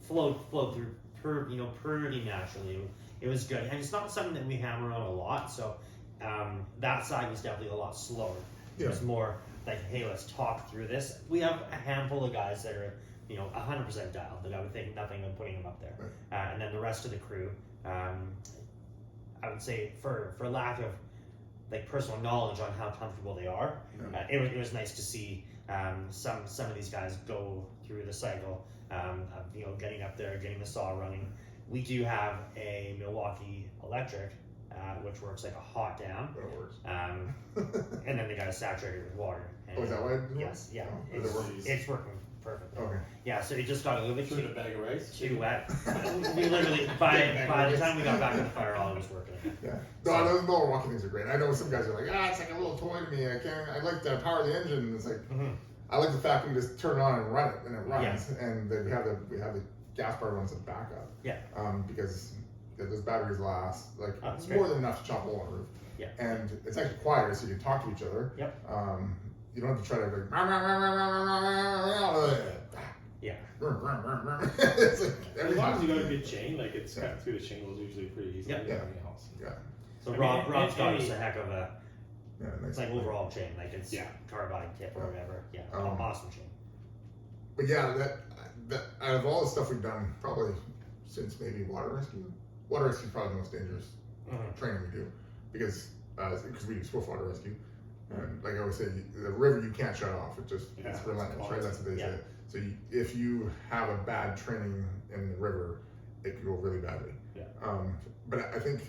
flowed through pretty naturally. It was good, and it's not something that we hammer on a lot. So that side was definitely a lot slower. It was more like, hey, let's talk through this. We have a handful of guys that are 100% dialed, that I would think nothing of putting them up there. And then the rest of the crew, I would say for lack of like personal knowledge on how comfortable they are, it was nice to see some of these guys go through the cycle of getting up there, getting the saw running. We do have a Milwaukee electric, which works like a hot dam. That works. And then they got it saturated with water. And Is that why it didn't work? Yes, yeah. Oh, does it work? It's working perfectly. Okay. Yeah, so it just got a little bit Shoot a bag of rice. too wet. We literally, by the time we got back in the fire, all it was working. Yeah. No, I know the Milwaukee things are great. I know some guys are like, it's like a little toy to me. I like to power the engine. It's like, I like the fact we just turn it on and run it, and it runs. And then we have the gas powered ones as backup. Yeah. Because those batteries last like That's more great. than enough to chop a hole in the roof. Yeah. And it's actually quieter, so you can talk to each other. Yep. You don't have to try to like. Yeah. It's like As every long as time. you got a good chain, like it's cut through the shingles usually pretty easily. Yep. Yeah. Everything else. Yeah. So I Rob's mean, got any- us a heck of a Nice. like overall chain, like it's Yeah. carbide tip or whatever. Yeah. Um, Awesome chain. But yeah, that out of all the stuff we've done, probably since maybe water rescue is probably the most dangerous training we do because we do swift water rescue, and like I always say, the river you can't shut off. It's it's relentless, right? That's what they Yeah. say. So if you have a bad training in the river, it could go really badly. Yeah. But I think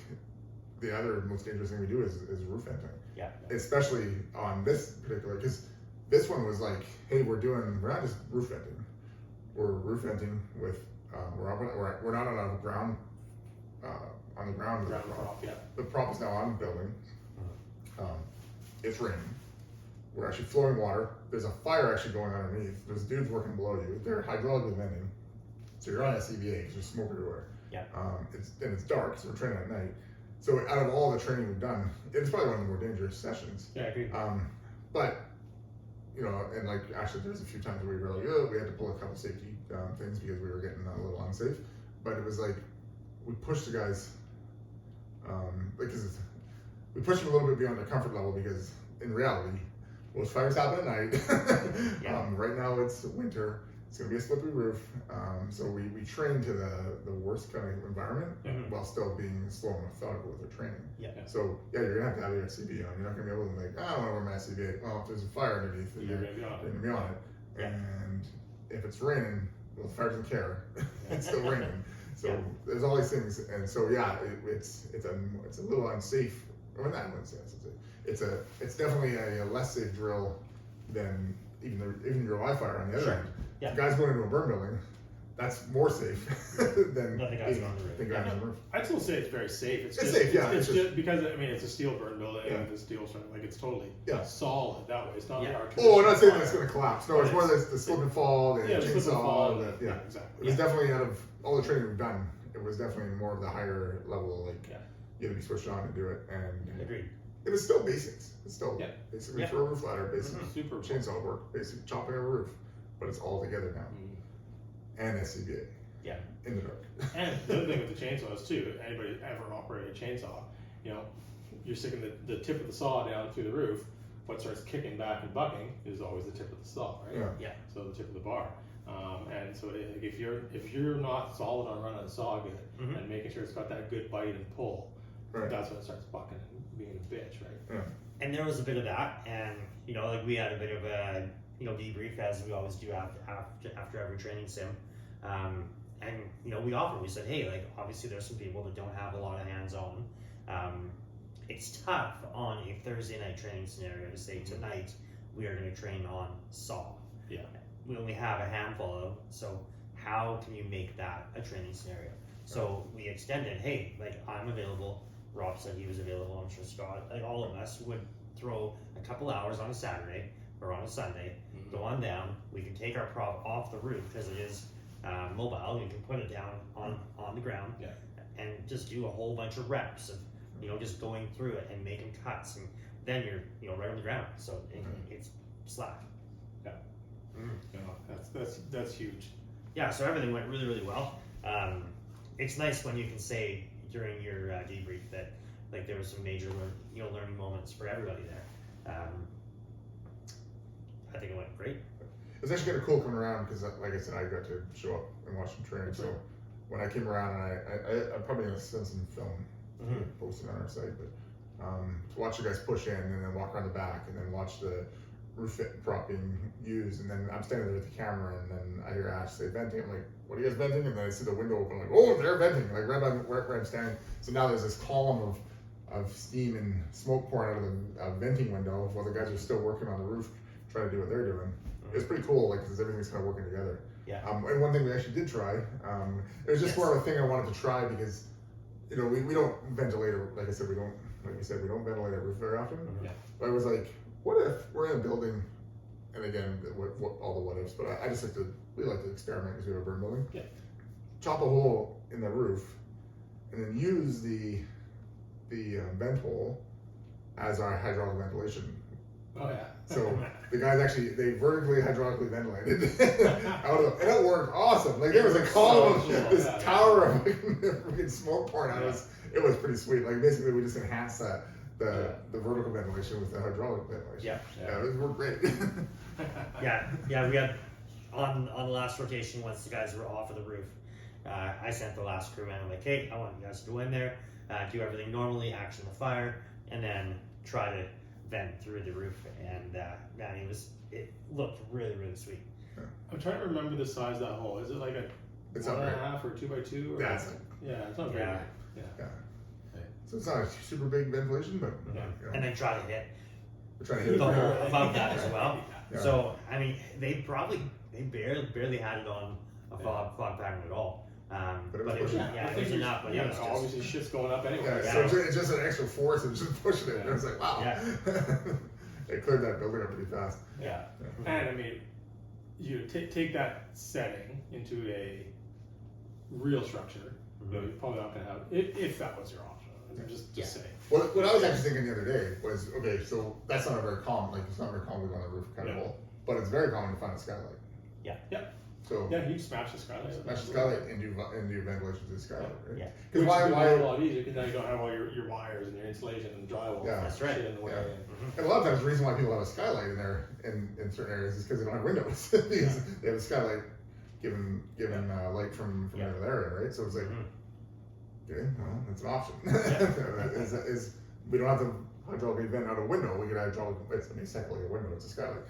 the other most dangerous thing we do is roof venting. Yeah. Especially on this particular, because this one was like, hey, we're not just roof venting. We're roof venting with, we're not on a ground, on the ground. Ground prop, yeah. The prop is now on the building. It's raining. We're actually flowing water. There's a fire actually going underneath. There's dudes working below you. They're hydraulically venting. So you're on SCBA because there's smoke everywhere. Yeah. It's dark, so we're training at night. So out of all the training we've done, it's probably one of the more dangerous sessions. Yeah, I agree. But and like actually, there's a few times where we were like, oh, we had to pull a couple safety things because we were getting a little unsafe. But it was like we pushed the guys because we pushed them a little bit beyond their comfort level because in reality, most fires happen at night. Right now it's winter. It's gonna be a slippery roof. So we train to the worst kind of environment while still being slow and methodical with our training. Yeah. So you're gonna have to have your SCBA on. You're not gonna be able to like, I don't want to wear my SCBA. Well, if there's a fire underneath, You're gonna be on you're it. gonna be on it. Yeah. And if it's raining, well, the fire doesn't care. It's still raining. So Yeah. there's all these things, and so it's a little unsafe. Or not unsafe. It's definitely a less safe drill than even your live fire on the other Sure. end. Yeah. If guys going into a burn building, that's more safe than Let the guys on the roof. than guys on the roof. I'd still say it's very safe. It's It's just, safe, yeah, It's it's just because it's a steel burn building Yeah. and the steel's like it's totally Yeah. solid that way. It's not like Yeah. our Oh, I'm not saying traditional that it's fire. going to collapse. No, it's more the slip and fall, the Yeah, the slip and fall. chainsaw. Yeah, Exactly. it was definitely out of all the training we've done. It was definitely more of the higher level, like Yeah. you had to be switched on to do it, and Agreed. it was still basics. It's still Yeah. basically Yeah. for a roof ladder, basic Super chainsaw work, basic chopping a roof, but it's all together now, and SCBA. Yeah. In the dark. And the other thing with the chainsaws too, anybody ever operated a chainsaw, you're sticking the tip of the saw down through the roof. What starts kicking back and bucking is always the tip of the saw, right? Yeah. Yeah. So the tip of the bar. And so if you're not solid on running the saw good and making sure it's got that good bite and pull, Right. that's when it starts bucking and being a bitch, right? Yeah. And there was a bit of that, and like we had a bit of a debrief as we always do after every training sim, and we said, hey, like obviously there's some people that don't have a lot of hands-on. It's tough on a Thursday night training scenario to say tonight we are going to train on saw. Yeah. We only have a handful of, so how can you make that a training scenario? So we extended, hey, like I'm available, Rob said he was available, I'm sure Scott, like all of us would throw a couple hours on a Saturday or on a Sunday, go on down, we can take our prop off the roof because it is mobile, you can put it down on the ground, Yeah. and just do a whole bunch of reps of, just going through it and making cuts, and then you're, right on the ground, so it's slack. Yeah. That's huge. Yeah, so everything went really, really well. It's nice when you can say during your debrief that like there was some major learning moments for everybody there. I think it went great. It was actually kind of cool coming around because, like I said, I got to show up and watch them train. So when I came around, and I'm probably gonna send some film posted on our site, but to watch the guys push in and then walk around the back and then watch the roof fit prop being used, and then I'm standing there with the camera, and then I hear Ash say venting. I'm like, "What are you guys venting?" And then I see the window open. I'm like, "Oh, they're venting!" Like right by where I'm standing. So now there's this column of steam and smoke pouring out of the venting window while the guys are still working on the roof, trying to do what they're doing. It's pretty cool, like because everything's kind of working together. Yeah. And one thing we actually did try, it was just more of a thing I wanted to try because, we don't ventilate, like I said, we don't ventilate our roof very often. Yeah. But I was like, what if we're in a building, and again, what all the what ifs, but I just we like to experiment because we have a burn building. Yeah. Chop a hole in the roof, and then use the vent hole as our hydraulic ventilation. Oh yeah. So the guys they vertically hydraulically ventilated and it worked awesome. Like there was a column, this tower of freaking smoke pouring out. It was pretty sweet. Like basically we just enhanced the vertical ventilation with the hydraulic ventilation. Yeah, it worked great. yeah, we had on the last rotation once the guys were off of the roof. I sent the last crew in. I'm like, hey, I want you guys to go in there, do everything normally, action the fire, and then try to vent through the roof. And man, it looked really, really sweet. I'm trying to remember the size of that hole. Is it like it's 1.5 or 2x2? Or it's not very big. Yeah. So it's not a super big ventilation, but and then try to hit the hole above that as well. Yeah. So I mean, they barely had it on a fog pattern at all. But it was enough. But yeah, obviously shit's going up anyway. So it's just an extra force and just pushing it. And it's like, wow. Yeah. They cleared that building up pretty fast. Yeah. And I mean, you take that setting into a real structure. You're probably not going to have if that was your option. Just say. What I was actually thinking the other day was, okay, so that's not a very common, like it's not very common to go on the roof kind of hole, but it's very common to find a skylight. Yeah. So you smash the skylight. Smash the skylight and do ventilation to the skylight, right? Yeah. Because why a lot easier because now you don't have all your wires and your insulation and drywall. That's right. In the way. And a lot of times the reason why people have a skylight in there in certain areas is because they don't have windows. Because they have a skylight giving light from another area, right? So it's like, okay, well, that's an option. is we don't have to hydraulically vent out a window. We could it's technically a window. It's a skylight,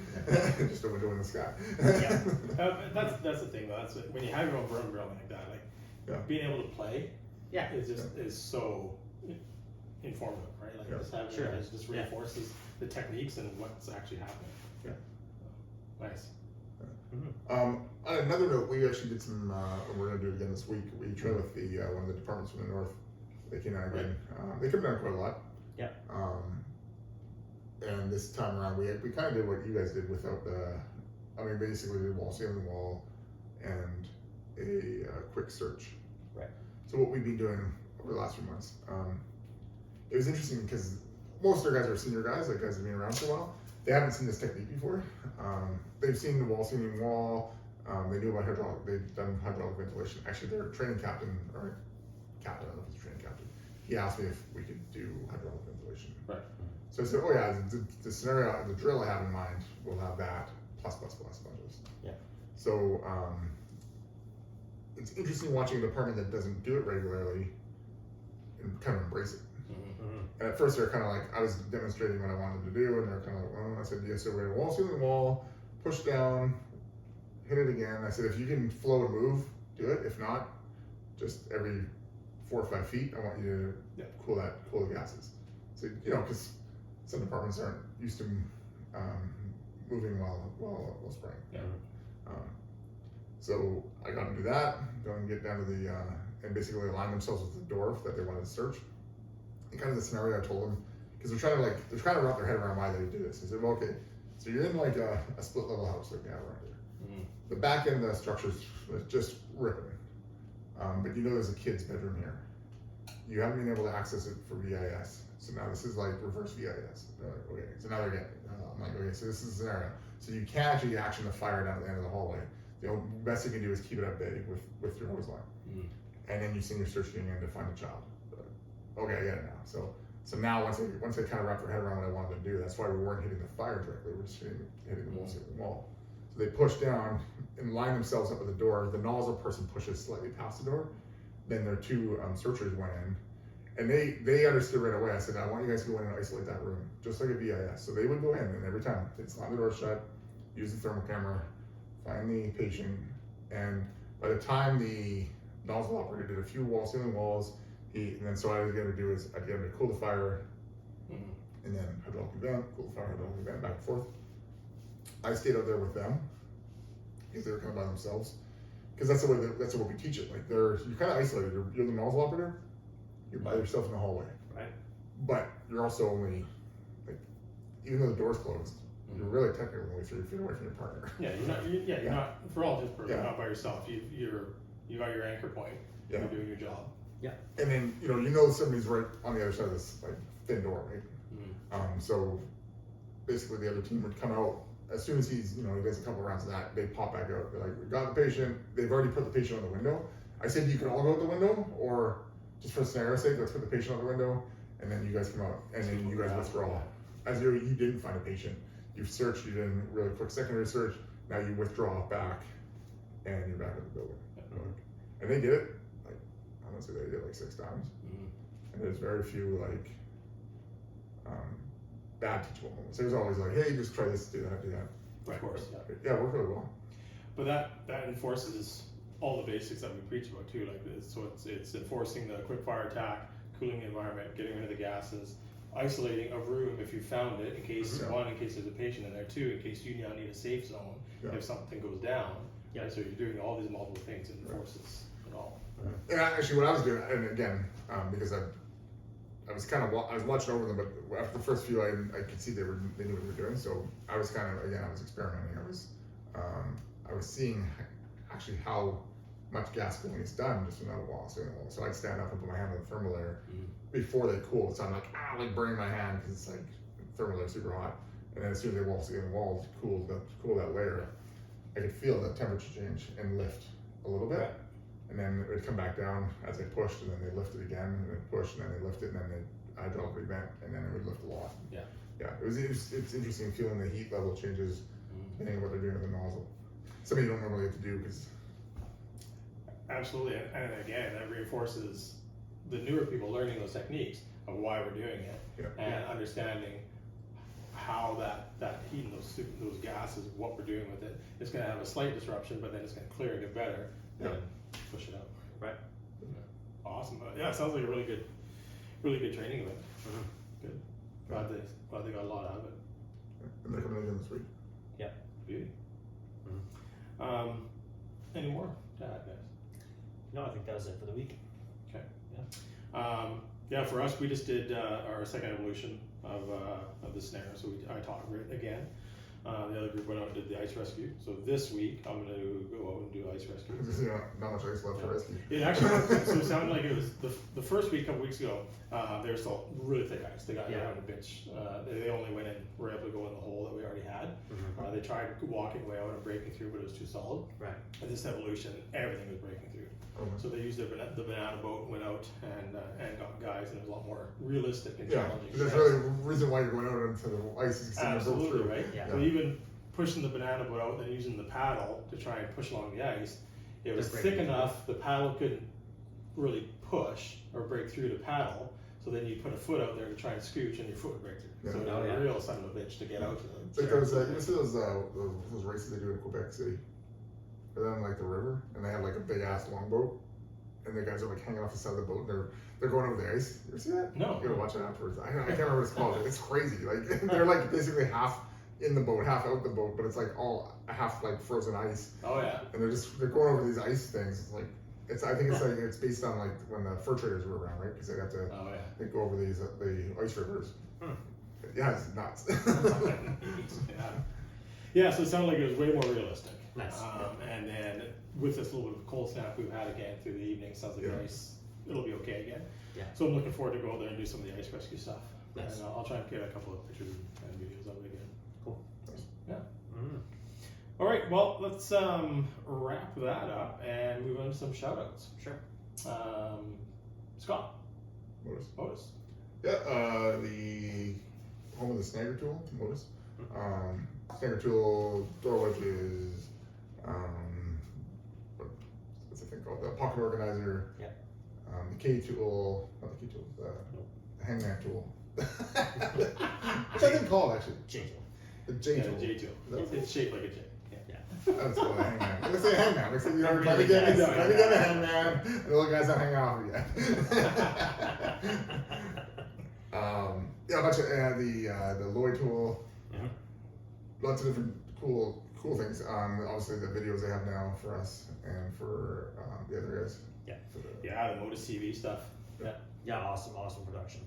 just a window in the sky. That's the thing though. That's when you have your own burn grill like that. Like being able to play, is so informative, right? Like just having it just reinforces the techniques and what's actually happening. Yeah, nice. On another note, we actually did some. We're going to do it again this week. We tried with one of the departments from the north. They came down again. They come down quite a lot. Yeah. And this time around, we kind of did what you guys did without the. I mean, basically, did wall ceiling wall, and a quick search. Right. So what we've been doing over the last few months, it was interesting because most of our guys are senior guys, like guys have been around for a while. They haven't seen this technique before. They've seen the wall ceiling wall. They knew about hydraulic. They've done hydraulic ventilation. Actually, their training captain, I don't know if he's a training captain. He asked me if we could do hydraulic ventilation. Right. So I said, oh yeah, the scenario, the drill I have in mind will have that plus bunches. Yeah. So it's interesting watching a department that doesn't do it regularly and kind of embrace it. And at first they're kind of like, I was demonstrating what I wanted to do, and they're kind of like, well, I said, yeah, so we're wall ceiling wall, push down, hit it again. I said, if you can flow and move, do it. If not, just every 4 or 5 feet, I want you to cool the gases. So, because some departments aren't used to moving while spraying. Yeah. So I got them to do that, go and get down to the, and basically align themselves with the door that they wanted to search. And kind of the scenario I told them, because they're trying to wrap their head around why they do this. I said, well, okay, so you're in like a split level house like we have around here. The back end of the structure is just ripping. But you know there's a kid's bedroom here. You haven't been able to access it for VIS. So now this is like reverse VIS. They're like, okay, so now they're getting it. I'm like, okay, so this is a scenario. So you can't actually action the fire down at the end of the hallway. The best you can do is keep it at bay with your hose line. And then you send your search team in to find a child. Okay, I get it now. So now once they kind of wrap their head around what I wanted to do, that's why we weren't hitting the fire directly, we were just hitting the wall. So they push down and line themselves up at the door. The nozzle person pushes slightly past the door. Then their two searchers went in, and they understood right away. I said, I want you guys to go in and isolate that room, just like a VIS. So they would go in, and every time they'd slam the door shut, use the thermal camera, find the patient, and by the time the nozzle operator did a few ceiling walls, and then so what I was going to do is I'd get him to cool the fire, and then hydraulic vent, cool the fire, hydraulic vent, back and forth. I stayed out there with them because they were kind of by themselves. Because that's the way we teach it. Like you're kind of isolated. You're the nozzle operator. You're by yourself in the hallway. Right. But you're also only like, even though the door's closed, you're really technically only 3 feet away from your partner. Yeah, you're not, for all intents and purposes, you're not by yourself. You got your anchor point. Yeah. You're doing your job. Yeah. And then you know somebody's right on the other side of this like thin door, right? So basically the other team would come out as soon as he does a couple of rounds of that, they pop back out. They're like, we got the patient. They've already put the patient on the window. I said you can all go out the window, or just for scenario's sake, let's put the patient on the window, and then you guys come out, and then you guys withdraw. As you didn't find a patient, you've searched, you did a really quick secondary search. Now you withdraw back, and you're back in the building. And they did it. Like I'm gonna say they did it like 6 times, and there's very few like bad teachable moments. There's always like, hey, just try this, do that. Right. Of course. Yeah, it worked really well. But that enforces all the basics that we preach about too. Like it's enforcing the quick fire attack, cooling the environment, getting rid of the gases, isolating a room if you found it, in case in case there's a patient in there, 2, in case you now need a safe zone if something goes down. Yeah. So you're doing all these multiple things and enforces it all. And actually, what I was doing, and again, because I was watching over them, but after the first few, I could see they knew what they were doing. So I was I was experimenting. I was seeing actually how much gas cooling is done just from that wall. So I'd stand up and put my hand on the thermal layer before they cool. So I'm like burning my hand because it's like thermal layer super hot. And then as soon as the walls cool that layer, I could feel the temperature change and lift a little bit. Right. And then it would come back down as they pushed, and then they lift it again, and they push, and then they lift it, and then they hydraulically vent, and then it would lift a lot. Yeah. Yeah. It's interesting feeling the heat level changes depending on what they're doing with the nozzle. Something you don't normally have to do because. Absolutely, and again, that reinforces the newer people learning those techniques of why we're doing it, and understanding how that heat and those gases, what we're doing with it. It's going to have a slight disruption, but then it's going to clear and get better. And push it out. Right. Yeah. Awesome. Yeah, it sounds like a really good training event. Good. Glad they got a lot out of it. And they're coming again this week. Yeah. Beauty. Any more to add, guys? No, I think that was it for the week. Okay. Yeah. For us, we just did our second evolution of the snare. So I taught it again. The other group went out and did the ice rescue. So this week I'm going to go out and do ice rescue. Not much ice left to rescue. It actually it sounded like it was the first week, a couple weeks ago. They were still really thick ice. They got around a bitch. They only went in, were able to go in the hole that we already had. They tried walking way out and breaking through, but it was too solid. Right. At this evolution, everything was breaking through. So they used the banana boat, went out and got guys, and it was a lot more realistic and challenging. There's really a reason why you're going out into the ice is because you go through. Right? Yeah. So even pushing the banana boat out and then using the paddle to try and push along the ice, it was thick enough the paddle couldn't really push or break through the paddle. So then you put a foot out there to try and scooch, and your foot would break through. So it was a real son of a bitch to get out to them. It's like those races they do in Quebec City. They're on like the river, and they have like a big ass longboat, and the guys are like hanging off the side of the boat, and they're going over the ice. You ever see that? No. You gotta watch it afterwards. I can't remember what it's called. It's crazy. Like they're like basically half in the boat, half out the boat, but it's like all half like frozen ice, Oh yeah. and they're going over these ice things. It's like I think it's like it's based on like when the fur traders were around, right? Because they have to Oh yeah. they go over these the ice rivers. Yeah, it's nuts. Yeah. Yeah, so it sounded like it was way more realistic. Nice. And then with this little bit of cold snap we've had again through the evening, sounds like the ice, it'll be okay again. Yeah. So I'm looking forward to go there and do some of the ice rescue stuff. Nice. And I'll try and get a couple of pictures and videos of it again. Cool. Yeah. Mm. All right, well, let's wrap that up and move on to some shout outs. Sure. Scott. Modus. Otis. Yeah, the home of the snagger tool, Modus. Snagger tool door wedge is what's the thing called? The pocket organizer. Yeah. The K tool, not the K tool, the hangman tool. What's that thing called actually? J tool. The J tool. J tool. It's shaped like a J. That's called a hangman. Let's say hangman. Let's say you know, Really trying to get nice. a hangman, and the little guy's not hanging off yet. Yeah, a bunch of the Lloyd tool. Yeah. Lots of different cool things. Obviously the videos they have now for us and for the other guys. Yeah. Yeah, the Modus TV stuff. Yeah. Yeah, awesome production.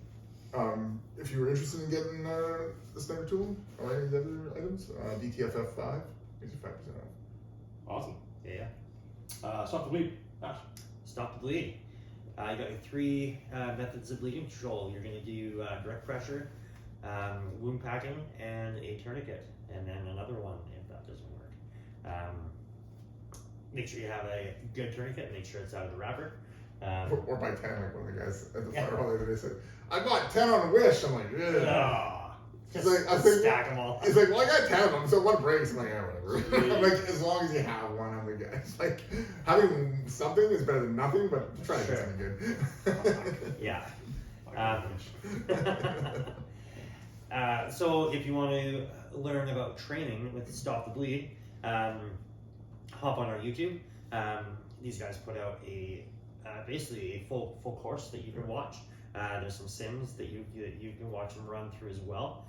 If you were interested in getting the snagger tool or any of the other items, DTFF 5 gives you 5% off. Awesome. Yeah. Stop the bleed. Ash. Stop the bleed. You got your 3 methods of bleeding control. You're going to do direct pressure, wound packing, and a tourniquet, and then another one if that doesn't work. Make sure you have a good tourniquet. Make sure it's out of the wrapper. Or by 10, like one of the guys at the fire hall the other day said, I got 10 on a wish. I'm like, yeah. He's like, I think, stack them all. he's like, well, I got 10 of them, so one breaks. I'm like, yeah, whatever. I'm like, as long as you have one, I'm like, yeah. It's like, having something is better than nothing, but try to get something good. Yeah. So if you want to learn about training with Stop the Bleed, hop on our YouTube. These guys put out a basically a full course that you can watch. There's some sims that you can watch and run through as well.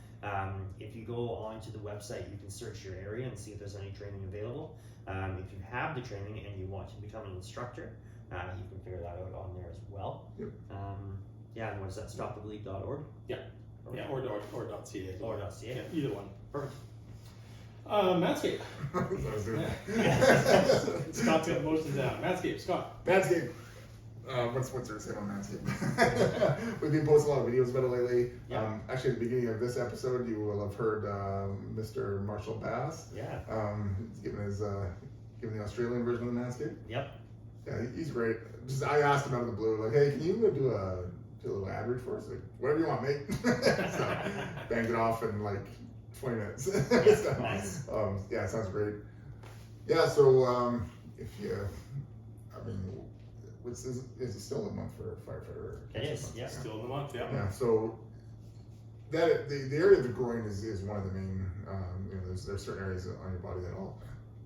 If you go onto the website, you can search your area and see if there's any training available. If you have the training and you want to become an instructor, you can figure that out on there as well. Yep. Yeah, and what is that? Stopthebleed.org? Yeah. Yeah, or .ca. Or .ca. Yeah, either one. Perfect. Manscaped. Scott's got most of them down. Manscaped, Scott. Manscaped. What's there to say about Manscaped? We've been posting a lot of videos about it lately. Yeah. Actually, at the beginning of this episode, you will have heard Mr. Marshall Bass. Yeah. He's giving the Australian version of the Manscaped. Yep. Yeah, he's great. I asked him out of the blue, like, hey, can you do a little ad read for us? Like, whatever you want, mate. So, banged it off in like 20 minutes. Yeah, So, nice. Yeah, it sounds great. Yeah, so if you, I mean, is it still a month for Firefighter? It is, yeah. Still in the month, yeah. Yeah, so that the area of the groin is one of the main, there's certain areas on your body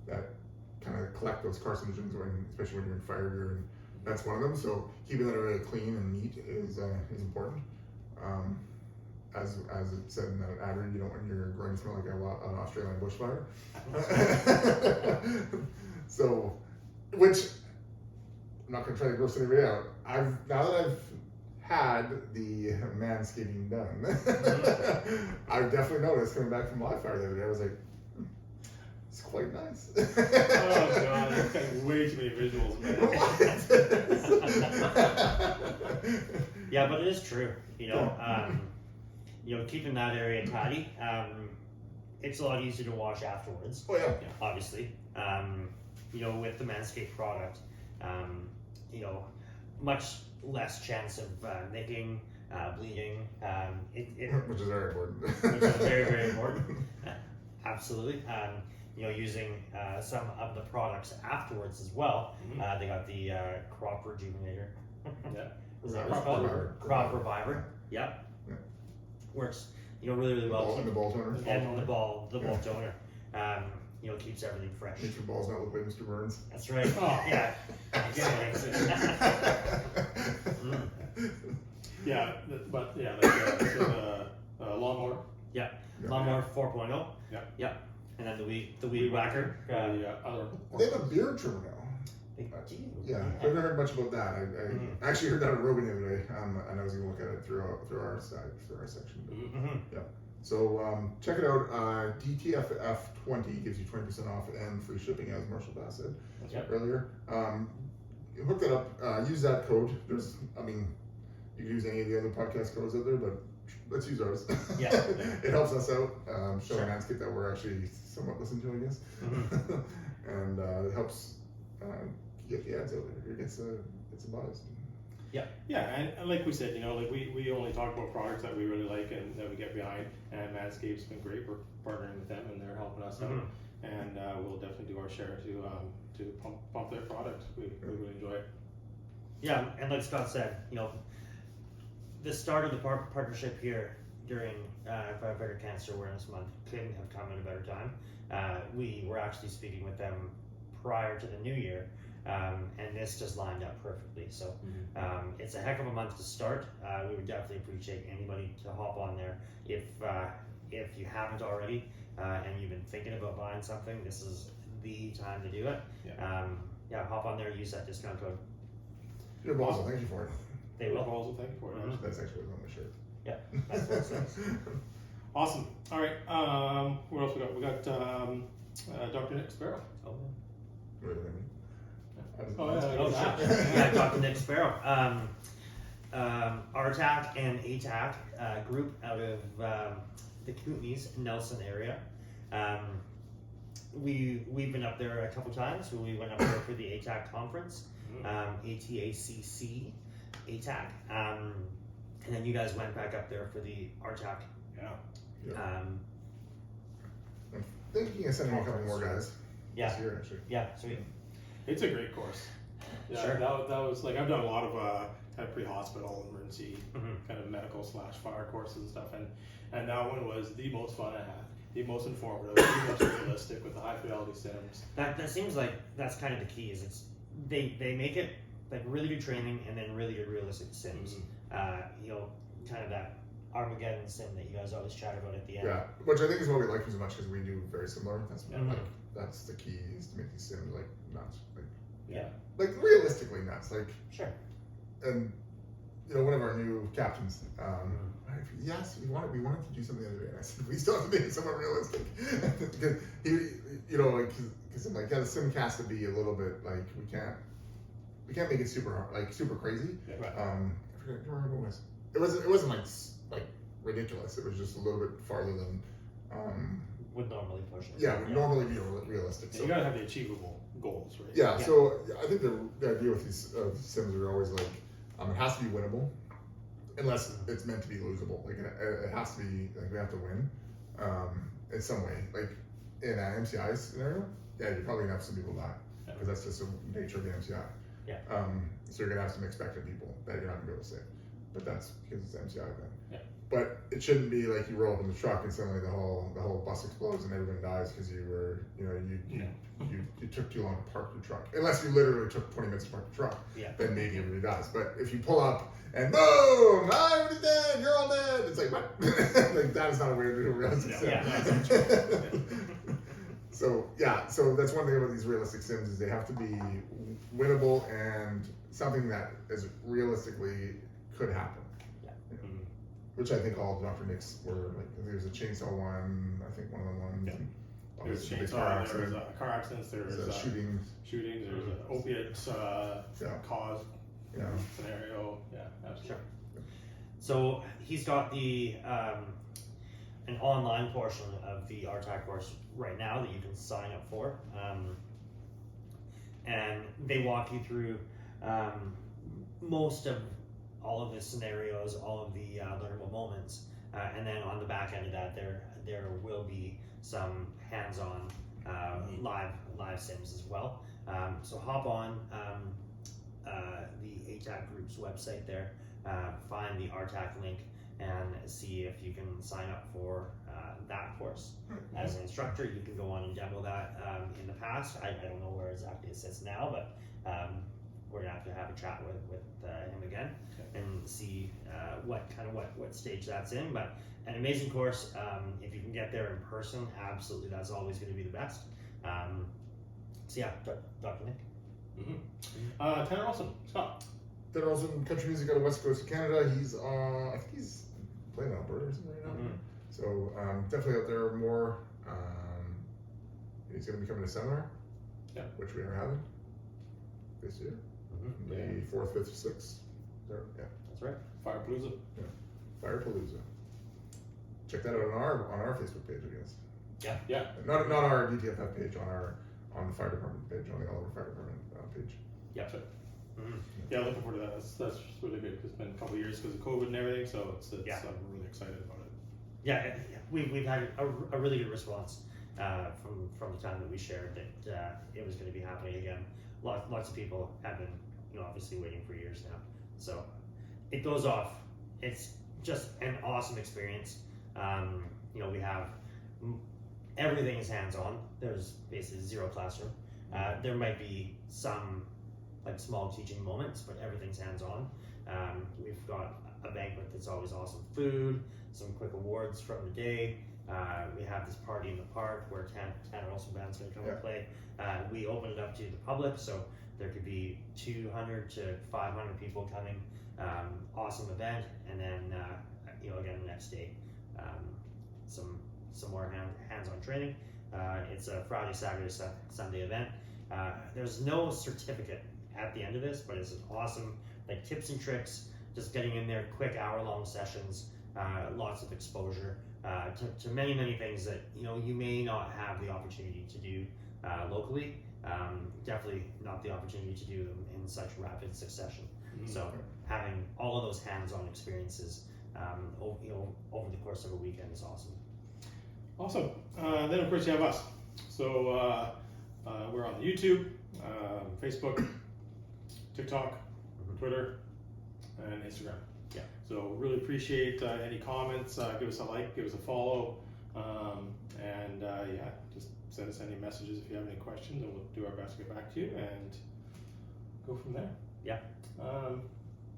that kind of collect those carcinogens, especially when you're in fire gear, and that's one of them. So keeping that area clean and neat is important. As it said in that ad read, you don't want your groin to smell like an Australian bushfire. So, which I'm not going to try to gross anybody out. Now that I've had the manscaping done, I've definitely noticed coming back from live fire the other day. I was like, it's quite nice. Oh god, I've got way too many visuals, man. Yeah, but it is true. Keeping that area tidy. It's a lot easier to wash afterwards. Oh yeah. Obviously. With the Manscaped product, much less chance of nicking, bleeding. Which is very important. Which is very, very important. Absolutely. Using some of the products afterwards as well. Mm-hmm. They got the crop rejuvenator. Yeah. Is that what it's called? Crop reviver. Yep. Yeah. Works. Really, really well. And the ball toner. And the ball toner. Keeps everything fresh. Makes your balls not look like Mr. Burns. That's right. Oh. Yeah. Yeah, but yeah, like the lawnmower. Yeah. Lawnmower 4.0. Yeah. And then the weed whacker. Other They have a beer trimmer now. They do. Yeah, I've never heard much about that. I actually heard that at Rogan the other day, and I was going to look at it through our side, through our section. Mm-hmm. Yeah. So check it out. DTFF20 gives you 20% off and free shipping, as Marshall Bass said earlier. Hook that up. Use that code. You can use any of the other podcast codes out there, but let's use ours. Yeah. It helps us out. Showing Landscape that we're actually somewhat listened to, I guess. Mm-hmm. And it helps get the ads out there. It gets a buzz. Yeah, and like we said, like we only talk about products that we really like and that we get behind. And Manscaped's been great. We're partnering with them, and they're helping us out. And we'll definitely do our share to pump their product. We really enjoy it. Yeah, and like Scott said, the start of the partnership here during Firefighter Cancer Awareness Month couldn't have come at a better time. We were actually speaking with them prior to the new year, and this just lined up perfectly. So it's a heck of a month to start. We would definitely appreciate anybody to hop on there if you haven't already and you've been thinking about buying something. This is the time to do it. Hop on there, use that discount code. Your balls, thank you for it. They will. Also, thank you for it. That's actually what's on my shirt. Yeah, that's what it says. Awesome. All right. What else we got? We got Dr. Nick Sparrow. Wait, Yeah, Dr. Nick Sparrow. RTAC and ATAC group out of the Kootenays, Nelson area. We've been up there a couple times. We went up there for the ATAC conference, ATACC, ATAC, and then you guys went back up there for the RTAC. I'm thinking of sending a couple more guys. This year, actually. Yeah, sweet. It's a great course. Yeah, Sure. that was like I've done a lot of kind of pre-hospital emergency kind of medical / fire courses and stuff, and that one was the most fun I had, the most informative, the most realistic with the high fidelity sims. That seems like that's kind of the key. Is they make it like really good training and then really good realistic sims. Kind of that Armageddon sim that you guys always chat about at the end. Yeah, which I think is why we like them so much, because we do very similar. That's the key, is to make these sims like nuts, like realistically nuts, like Sure. And one of our new captains, yes, we wanted to do something the other day, and I said we still have to make it somewhat realistic, because because I'm like, the sim has to be a little bit like we can't make it super hard, like super crazy. Yeah, right. I forget what it was. It wasn't like ridiculous. It was just a little bit farther than Would normally push it. Yeah, would normally be realistic. So you gotta have the achievable goals, right? Yeah. So I think the idea with these sims are always like, it has to be winnable, unless it's meant to be losable. Like it has to be like we have to win in some way. Like in an MCI scenario, you're probably gonna have some people die, because that's just the nature of the MCI. Yeah. So you're gonna have some expected people that you're not gonna be able to save, but that's because it's MCI then. Yeah. But it shouldn't be like you roll up in the truck and suddenly the whole bus explodes and everyone dies because you were you took too long to park your truck. Unless you literally took 20 minutes to park the truck, then maybe everybody dies. But if you pull up and boom, everybody's dead, you're all dead. It's like, what? Like, that is not a way to do a realistic sim. So that's one thing about these realistic sims, is they have to be winnable and something that is realistically could happen. Which I think all Dr. Nick's were, like, there's a chainsaw one, I think one of them ones. There's chainsaw, there's car accidents, there's shootings, there's opiate cause scenario. Yeah, absolutely. Sure. So he's got the an online portion of the RTAC course right now that you can sign up for, and they walk you through most of all of the scenarios, all of the learnable moments, and then on the back end of that, there will be some hands-on live sims as well. So hop on the ATAC group's website there, find the RTAC link, and see if you can sign up for that course. As an instructor, you can go on and demo that. In the past, I don't know where exactly it sits now, but we're gonna have to have a chat with him again and to see what stage that's in. But an amazing course. If you can get there in person, absolutely, that's always going to be the best. So yeah, Dr. Nick. Tanner Olson, Scott. Tanner Olson, country music out of West Coast of Canada. He's I think he's playing in Alberta or something right now. So definitely out there more. He's going to be coming to seminar, which we are having this year, May 4th, 5th, 6th. There, That's right. Firepalooza. Firepalooza. Check that out on our Facebook page, I guess. Yeah. Not our DTFF page, on the fire department page, on the Oliver Fire Department page. That's right. Yeah, looking forward to that. That's really good because it's been a couple of years because of COVID and everything, so it's I'm really excited about it. Yeah, we've had a really good response from the time that we shared that it was going to be happening again. Lots of people have been, obviously waiting for years now. So it goes off. It's just an awesome experience. We have everything is hands-on. There's basically zero classroom. There might be some small teaching moments, but everything's hands-on. We've got a banquet that's always awesome food, some quick awards from the day. We have this party in the park where Tanner Olson Band's going to come and play. We open it up to the public, so there could be 200 to 500 people coming. Awesome event, and then again the next day, some more hands-on training. It's a Friday, Saturday, Sunday event. There's no certificate at the end of this, but it's an awesome tips and tricks. Just getting in there, quick hour-long sessions, lots of exposure to many things that you may not have the opportunity to do locally. Definitely not the opportunity to do them in such rapid succession. So having all of those hands-on experiences over the course of a weekend is awesome. Awesome. Then of course you have us. So we're on YouTube, Facebook, TikTok, Twitter, and Instagram. Yeah. So really appreciate any comments. Give us a like, give us a follow, and just send us any messages if you have any questions, and we'll do our best to get back to you and go from there. Yeah.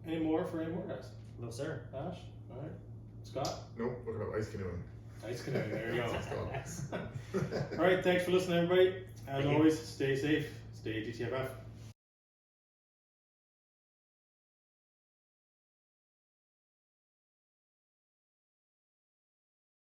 Any more guys? No, sir. Ash? All right. Scott? Nope, looking up ice canoeing. Ice canoeing, there you go. All right, thanks for listening, everybody. As always, stay safe, stay DTFF.